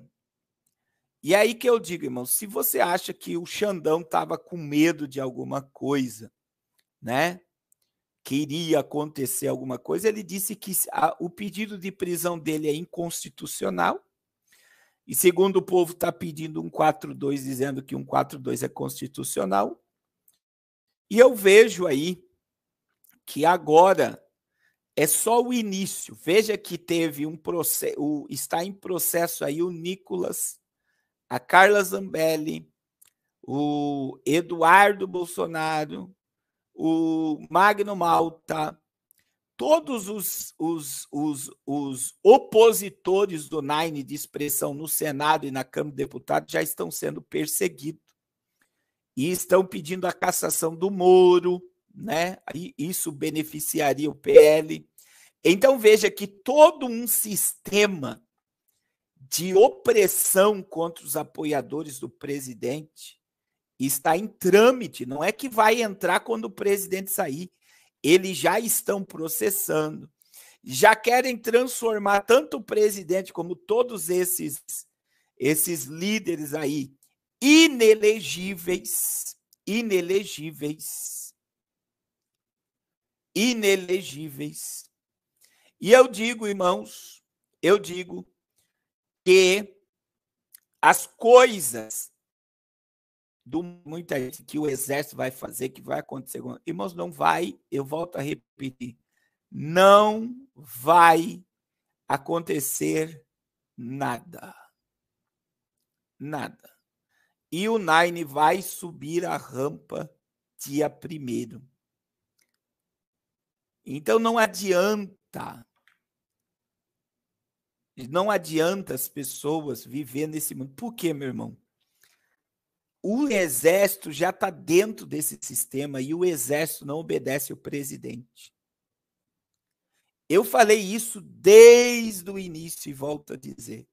E aí que eu digo, irmãos, se você acha que o Xandão estava com medo de alguma coisa, né? Que iria acontecer alguma coisa, ele disse que o pedido de prisão dele é inconstitucional. E segundo o povo está pedindo um 4-2, dizendo que um 4-2 é constitucional. E eu vejo aí que agora é só o início. Veja que teve um processo, está em processo aí o Nicolas, a Carla Zambelli, o Eduardo Bolsonaro, o Magno Malta, todos os opositores do Nine de expressão no Senado e na Câmara de Deputados já estão sendo perseguidos e estão pedindo a cassação do Moro, né? E isso beneficiaria o PL. Então veja que todo um sistema de opressão contra os apoiadores do presidente está em trâmite, não é que vai entrar quando o presidente sair, eles já estão processando. já querem transformar tanto o presidente como todos esses líderes aí inelegíveis. E eu digo, irmãos, que as coisas do muita gente que o exército vai fazer, que vai acontecer, irmãos, não vai, eu volto a repetir, não vai acontecer nada. Nada. E o Nine vai subir a rampa dia 1º. Então não adianta as pessoas viver nesse mundo. Por quê, meu irmão? O exército já está dentro desse sistema e o exército não obedece ao presidente. Eu falei isso desde o início e volto a dizer.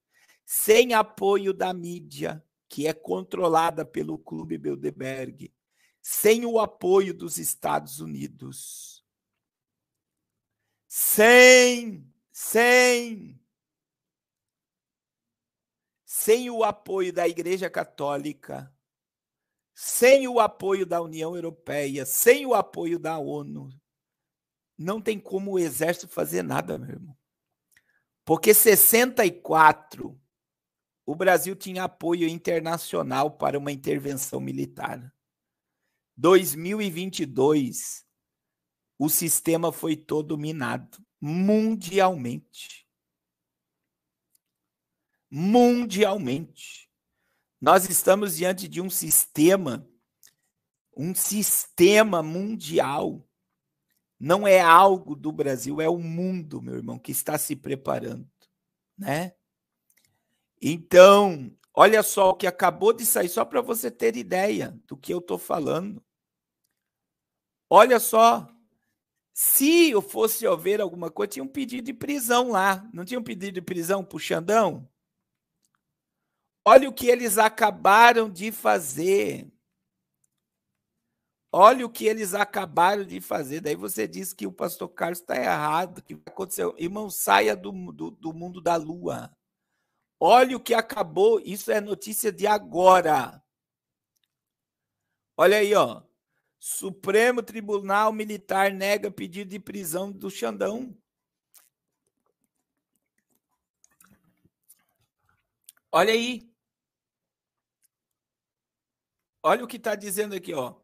Sem apoio da mídia, que é controlada pelo Clube Bilderberg, sem o apoio dos Estados Unidos, sem o apoio da Igreja Católica, sem o apoio da União Europeia, sem o apoio da ONU, não tem como o exército fazer nada, meu irmão. Porque 64, o Brasil tinha apoio internacional para uma intervenção militar. 2022, o sistema foi todo minado, mundialmente. Mundialmente. Nós estamos diante de um sistema mundial. Não é algo do Brasil, é o mundo, meu irmão, que está se preparando, né? Então, olha só o que acabou de sair, só para você ter ideia do que eu estou falando. Olha só, se eu fosse ver alguma coisa, tinha um pedido de prisão lá. Não tinha um pedido de prisão para o Xandão? Olha o que eles acabaram de fazer. Olha o que eles acabaram de fazer. Daí você diz que o pastor Carlos está errado, que aconteceu. Irmão, saia do mundo da lua. Olha o que acabou. Isso é notícia de agora. Olha aí, ó. Supremo Tribunal Militar nega pedido de prisão do Xandão. Olha aí. Olha o que está dizendo aqui, ó.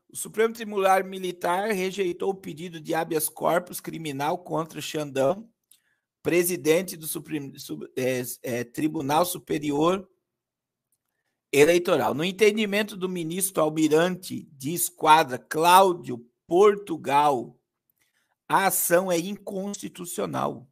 O Supremo Tribunal Militar rejeitou o pedido de habeas corpus criminal contra Xandão, presidente do Tribunal Superior Eleitoral. No entendimento do ministro almirante de esquadra Cláudio Portugal, a ação é inconstitucional.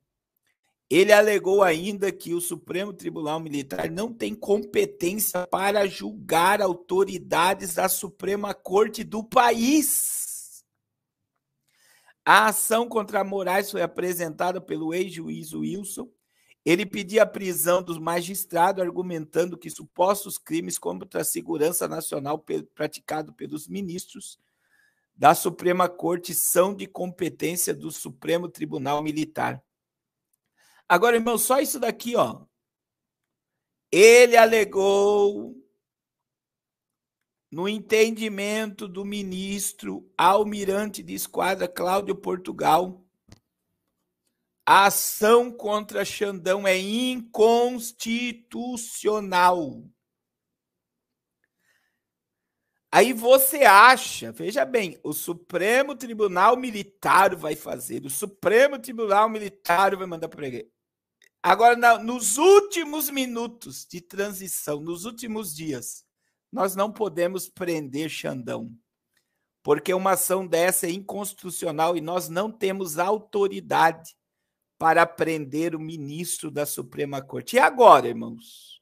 Ele alegou ainda que o Supremo Tribunal Militar não tem competência para julgar autoridades da Suprema Corte do país. A ação contra Moraes foi apresentada pelo ex-juiz Wilson. Ele pedia a prisão dos magistrados, argumentando que supostos crimes contra a segurança nacional praticados pelos ministros da Suprema Corte são de competência do Supremo Tribunal Militar. Agora, irmão, só isso daqui, ó. Ele alegou, no entendimento do ministro almirante de esquadra Cláudio Portugal, a ação contra Xandão é inconstitucional. Aí você acha, veja bem, o Supremo Tribunal Militar vai fazer, o Supremo Tribunal Militar vai mandar pregar. Agora, nos últimos minutos de transição, nos últimos dias, nós não podemos prender Xandão, porque uma ação dessa é inconstitucional e nós não temos autoridade para prender o ministro da Suprema Corte. E agora, irmãos?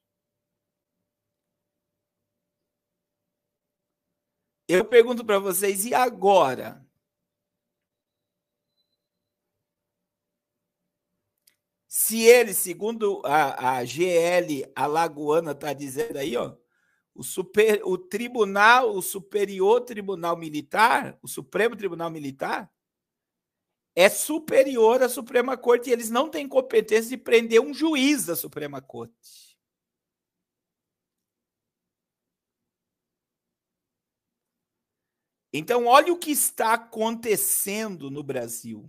Eu pergunto para vocês, e agora? Se ele, segundo a GL Alagoana está dizendo aí, ó, o Superior Tribunal Militar, o Supremo Tribunal Militar, é superior à Suprema Corte e eles não têm competência de prender um juiz da Suprema Corte. Então, olha o que está acontecendo no Brasil.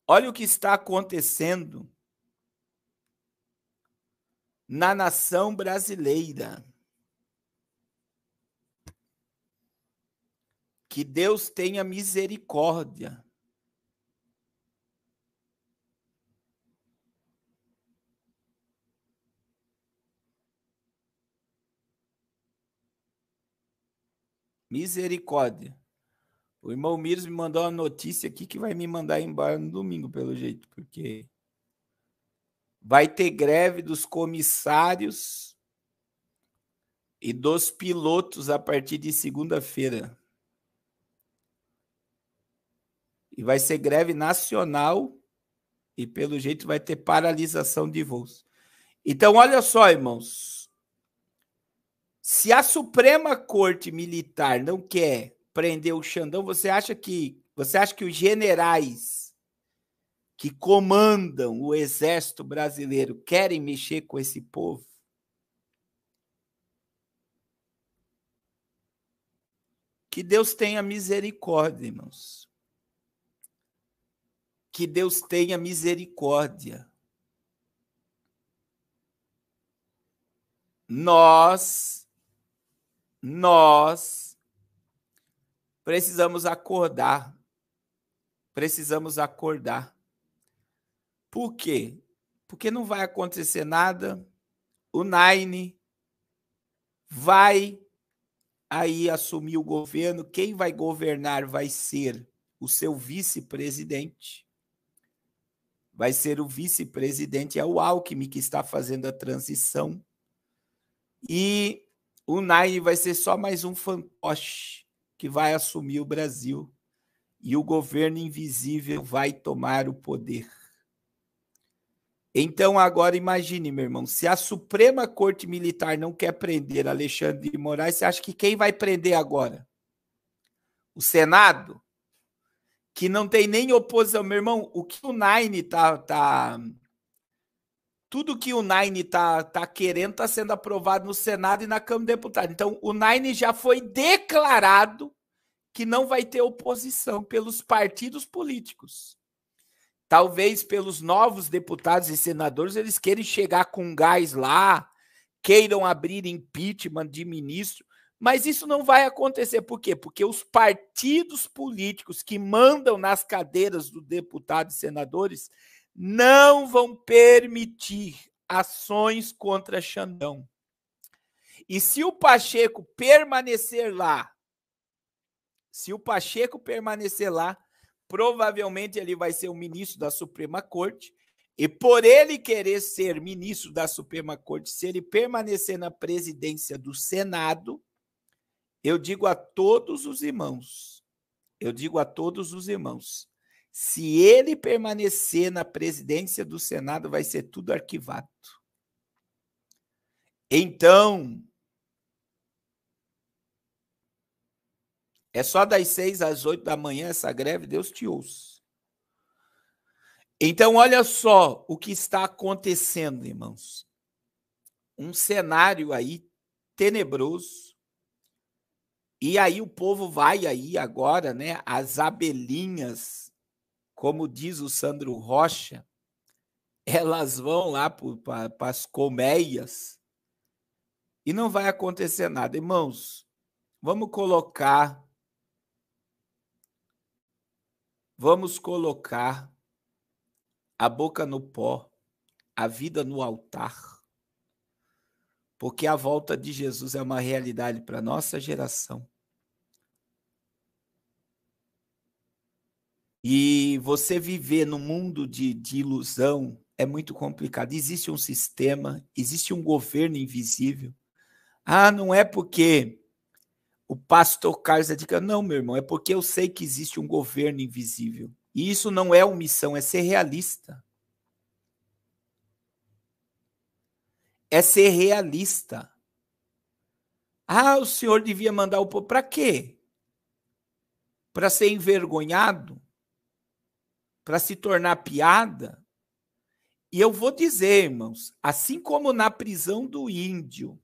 Olha o que está acontecendo na nação brasileira. Que Deus tenha misericórdia. Misericórdia. O irmão Miros me mandou uma notícia aqui que vai me mandar embora no domingo, pelo jeito, porque vai ter greve dos comissários e dos pilotos a partir de segunda-feira. E vai ser greve nacional e, pelo jeito, vai ter paralisação de voos. Então, olha só, irmãos. Se a Suprema Corte Militar não quer prender o Xandão, você acha que os generais que comandam o exército brasileiro querem mexer com esse povo? Que Deus tenha misericórdia, irmãos. Que Deus tenha misericórdia. Nós precisamos acordar. Precisamos acordar. Por quê? Porque não vai acontecer nada. O Nine vai aí assumir o governo. Quem vai governar vai ser o seu vice-presidente. Vai ser o vice-presidente, é o Alckmin que está fazendo a transição. E o Nine vai ser só mais um fantoche que vai assumir o Brasil. E o governo invisível vai tomar o poder. Então, agora imagine, meu irmão, se a Suprema Corte Militar não quer prender Alexandre de Moraes, você acha que quem vai prender agora? O Senado? Que não tem nem oposição. Meu irmão, o que o Nine tudo que o Nine tá querendo está sendo aprovado no Senado e na Câmara de Deputados. Então, o Nine já foi declarado que não vai ter oposição pelos partidos políticos. Talvez pelos novos deputados e senadores, eles queiram chegar com gás lá, queiram abrir impeachment de ministro, mas isso não vai acontecer. Por quê? Porque os partidos políticos que mandam nas cadeiras do deputado e senadores não vão permitir ações contra Xandão. E se o Pacheco permanecer lá, provavelmente ele vai ser o ministro da Suprema Corte, e por ele querer ser ministro da Suprema Corte, se ele permanecer na presidência do Senado, eu digo a todos os irmãos, se ele permanecer na presidência do Senado, vai ser tudo arquivado. Então, é só das 6 às 8 da manhã essa greve, Deus te ouça. Então, olha só o que está acontecendo, irmãos. Um cenário aí tenebroso. E aí o povo vai aí agora, né? As abelhinhas, como diz o Sandro Rocha, elas vão lá para as colmeias e não vai acontecer nada. Irmãos, vamos colocar a boca no pó, a vida no altar, porque a volta de Jesus é uma realidade para a nossa geração. E você viver num mundo de ilusão é muito complicado. Existe um sistema, existe um governo invisível. Ah, não é porque o pastor Carlos é dica. Não, meu irmão, é porque eu sei que existe um governo invisível. E isso não é omissão, é ser realista. É ser realista. Ah, o senhor devia mandar o povo. Para quê? Para ser envergonhado? para se tornar piada. E eu vou dizer, irmãos, assim como na prisão do índio,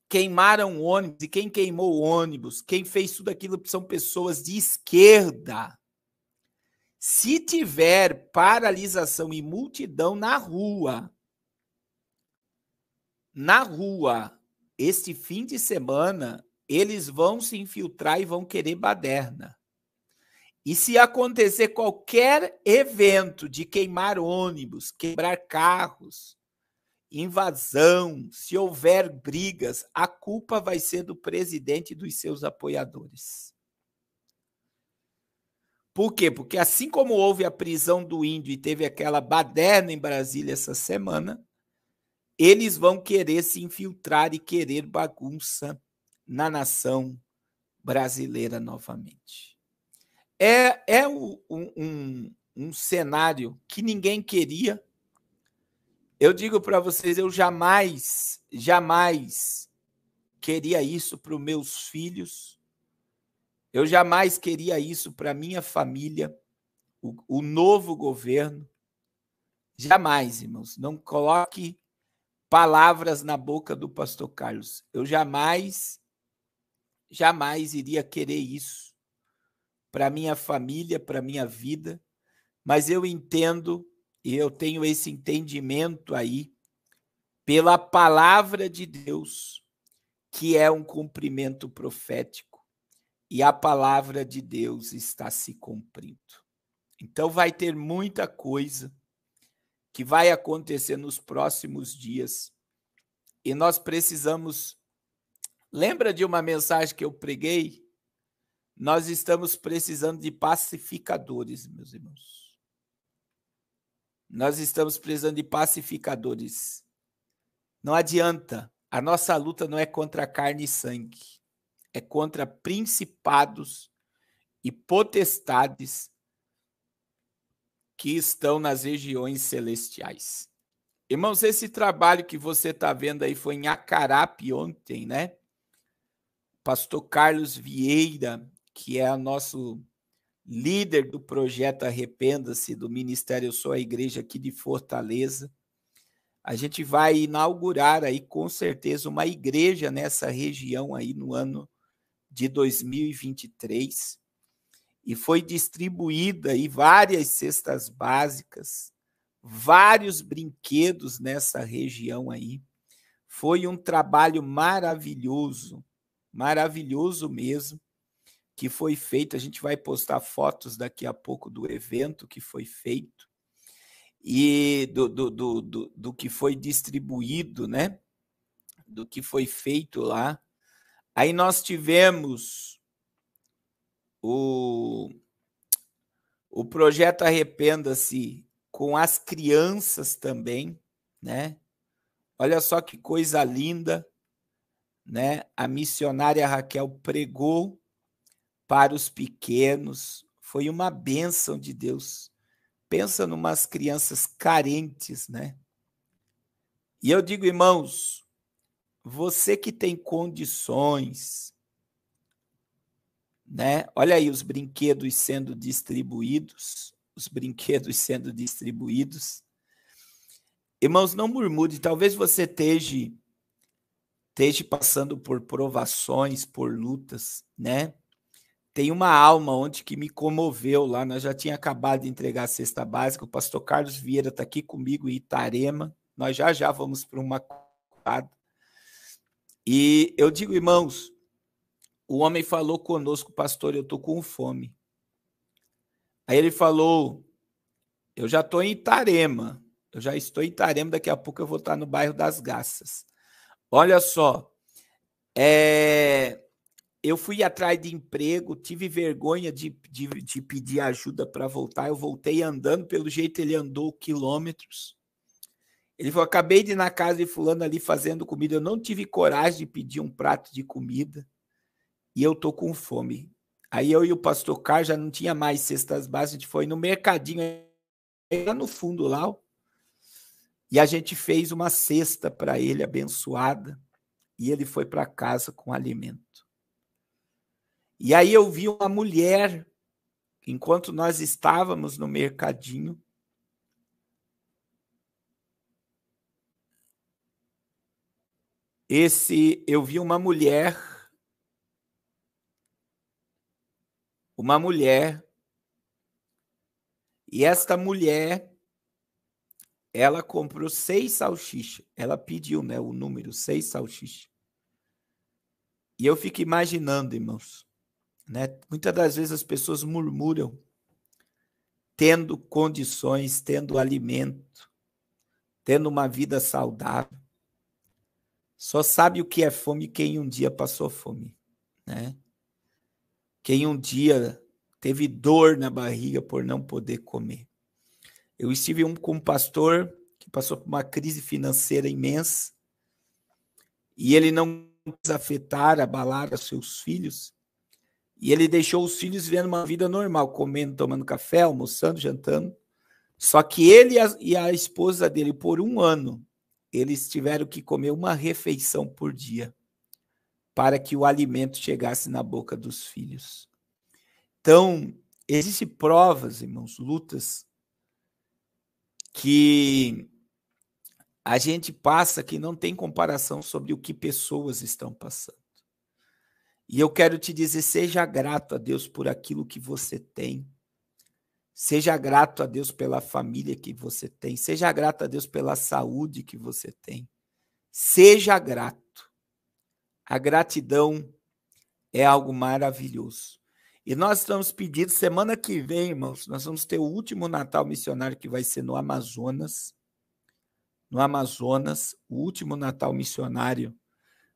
queimaram o ônibus, e quem queimou o ônibus, quem fez tudo aquilo são pessoas de esquerda. Se tiver paralisação e multidão na rua, este fim de semana, eles vão se infiltrar e vão querer baderna. E se acontecer qualquer evento de queimar ônibus, quebrar carros, invasão, se houver brigas, a culpa vai ser do presidente e dos seus apoiadores. Por quê? Porque assim como houve a prisão do índio e teve aquela baderna em Brasília essa semana, eles vão querer se infiltrar e querer bagunça na nação brasileira novamente. É um cenário que ninguém queria. Eu digo para vocês, eu jamais queria isso para os meus filhos. Eu jamais queria isso para minha família, o novo governo. Jamais, irmãos. Não coloque palavras na boca do pastor Carlos. Eu jamais iria querer isso para minha família, para minha vida, mas eu entendo e eu tenho esse entendimento aí pela palavra de Deus, que é um cumprimento profético, e a palavra de Deus está se cumprindo. Então vai ter muita coisa que vai acontecer nos próximos dias, e nós precisamos... Lembra de uma mensagem que eu preguei? Nós estamos precisando de pacificadores, meus irmãos. Nós estamos precisando de pacificadores. Não adianta. A nossa luta não é contra carne e sangue. É contra principados e potestades que estão nas regiões celestiais. Irmãos, esse trabalho que você está vendo aí foi em Acarape ontem, né? Pastor Carlos Vieira, que é o nosso líder do projeto Arrependa-se, do Ministério Eu Sou a Igreja aqui de Fortaleza. A gente vai inaugurar aí, com certeza, uma igreja nessa região aí no ano de 2023. E foi distribuída aí várias cestas básicas, vários brinquedos nessa região aí. Foi um trabalho maravilhoso mesmo, que foi feito. A gente vai postar fotos daqui a pouco do evento que foi feito e do que foi distribuído, né? Do que foi feito lá. Aí nós tivemos o projeto Arrependa-se com as crianças também, né? Olha só que coisa linda, né? A missionária Raquel pregou para os pequenos, foi uma bênção de Deus. Pensa numas crianças carentes, né? E eu digo, irmãos, você que tem condições, né? Olha aí os brinquedos sendo distribuídos, Irmãos, não murmure, talvez você esteja passando por provações, por lutas, né? Tem uma alma ontem que me comoveu lá, nós já tínhamos acabado de entregar a cesta básica, o pastor Carlos Vieira está aqui comigo em Itarema, nós já vamos para uma quadra. E eu digo, irmãos, o homem falou conosco, pastor, eu estou com fome. Aí ele falou, eu já estou em Itarema, daqui a pouco eu vou estar no bairro das Garças. Olha só, eu fui atrás de emprego, tive vergonha de pedir ajuda para voltar, eu voltei andando, pelo jeito ele andou quilômetros. Ele falou, acabei de ir na casa de fulano ali fazendo comida, eu não tive coragem de pedir um prato de comida e eu estou com fome. Aí eu e o pastor Carlos já não tinha mais cestas básicas, a gente foi no mercadinho, lá no fundo lá, e a gente fez uma cesta para ele abençoada e ele foi para casa com alimento. E aí eu vi uma mulher enquanto nós estávamos no mercadinho, eu vi uma mulher, e esta mulher, ela comprou 6 salsichas. Ela pediu, né, o número 6 salsichas. E eu fico imaginando, irmãos, né? Muitas das vezes as pessoas murmuram, tendo condições, tendo alimento, tendo uma vida saudável. Só sabe o que é fome quem um dia passou fome, né? Quem um dia teve dor na barriga por não poder comer. Eu estive com um pastor que passou por uma crise financeira imensa e ele não quis afetar, abalar os seus filhos, e ele deixou os filhos vivendo uma vida normal, comendo, tomando café, almoçando, jantando. Só que ele e a esposa dele, por um ano, eles tiveram que comer uma refeição por dia para que o alimento chegasse na boca dos filhos. Então, existem provas, irmãos, lutas, que a gente passa que não tem comparação sobre o que pessoas estão passando. E eu quero te dizer, seja grato a Deus por aquilo que você tem. Seja grato a Deus pela família que você tem. Seja grato a Deus pela saúde que você tem. Seja grato. A gratidão é algo maravilhoso. E nós estamos pedindo, semana que vem, irmãos, nós vamos ter o último Natal missionário que vai ser no Amazonas. No Amazonas, o último Natal missionário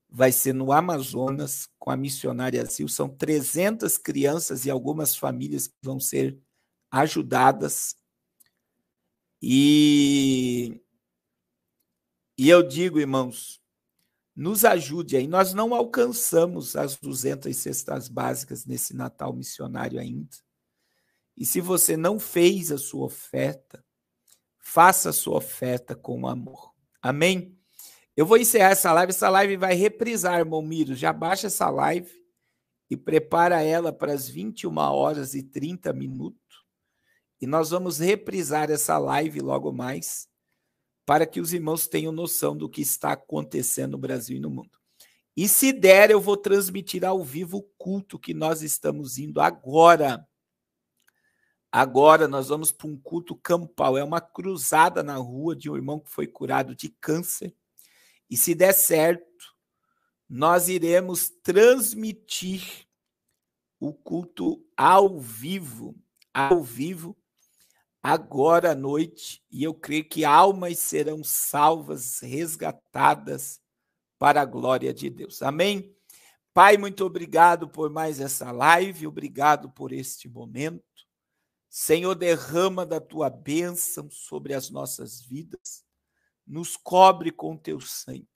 vai ser no Amazonas, com a missionária Zil. São 300 crianças e algumas famílias que vão ser ajudadas. E eu digo, irmãos, nos ajude aí. Nós não alcançamos as 200 cestas básicas nesse Natal missionário ainda. E se você não fez a sua oferta, faça a sua oferta com amor. Amém? Eu vou encerrar essa live vai reprisar, irmão Miro. Já baixa essa live e prepara ela para as 21h30. E nós vamos reprisar essa live logo mais, para que os irmãos tenham noção do que está acontecendo no Brasil e no mundo. E se der, eu vou transmitir ao vivo o culto que nós estamos indo agora. Agora nós vamos para um culto campal. É uma cruzada na rua de um irmão que foi curado de câncer. E se der certo, nós iremos transmitir o culto ao vivo, agora à noite, e eu creio que almas serão salvas, resgatadas para a glória de Deus. Amém? Pai, muito obrigado por mais essa live, obrigado por este momento. Senhor, derrama da tua bênção sobre as nossas vidas, nos cobre com teu sangue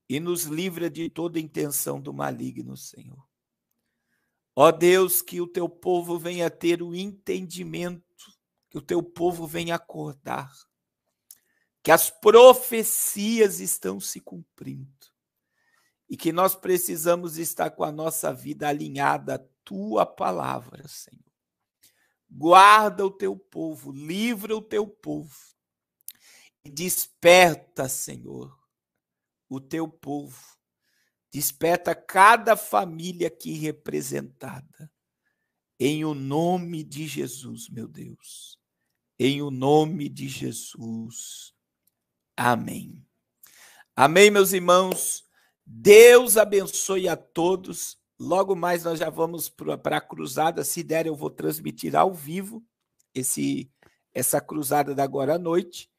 e nos livra de toda intenção do maligno, Senhor. Ó Deus, que o teu povo venha ter o entendimento, que o teu povo venha acordar, que as profecias estão se cumprindo e que nós precisamos estar com a nossa vida alinhada à tua palavra, Senhor. Guarda o teu povo, livra o teu povo e desperta, Senhor, o teu povo. Desperta cada família aqui representada. Em o nome de Jesus, meu Deus. Em o nome de Jesus. Amém. Amém, meus irmãos. Deus abençoe a todos. Logo mais nós já vamos para a cruzada. Se der, eu vou transmitir ao vivo essa cruzada da agora à noite.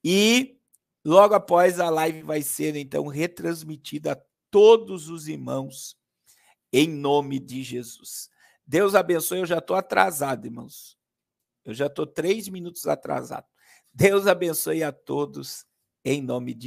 E logo após a live vai ser, então, retransmitida a todos os irmãos, em nome de Jesus. Deus abençoe. Eu já estou atrasado, irmãos. Eu já estou 3 minutos atrasado. Deus abençoe a todos, em nome de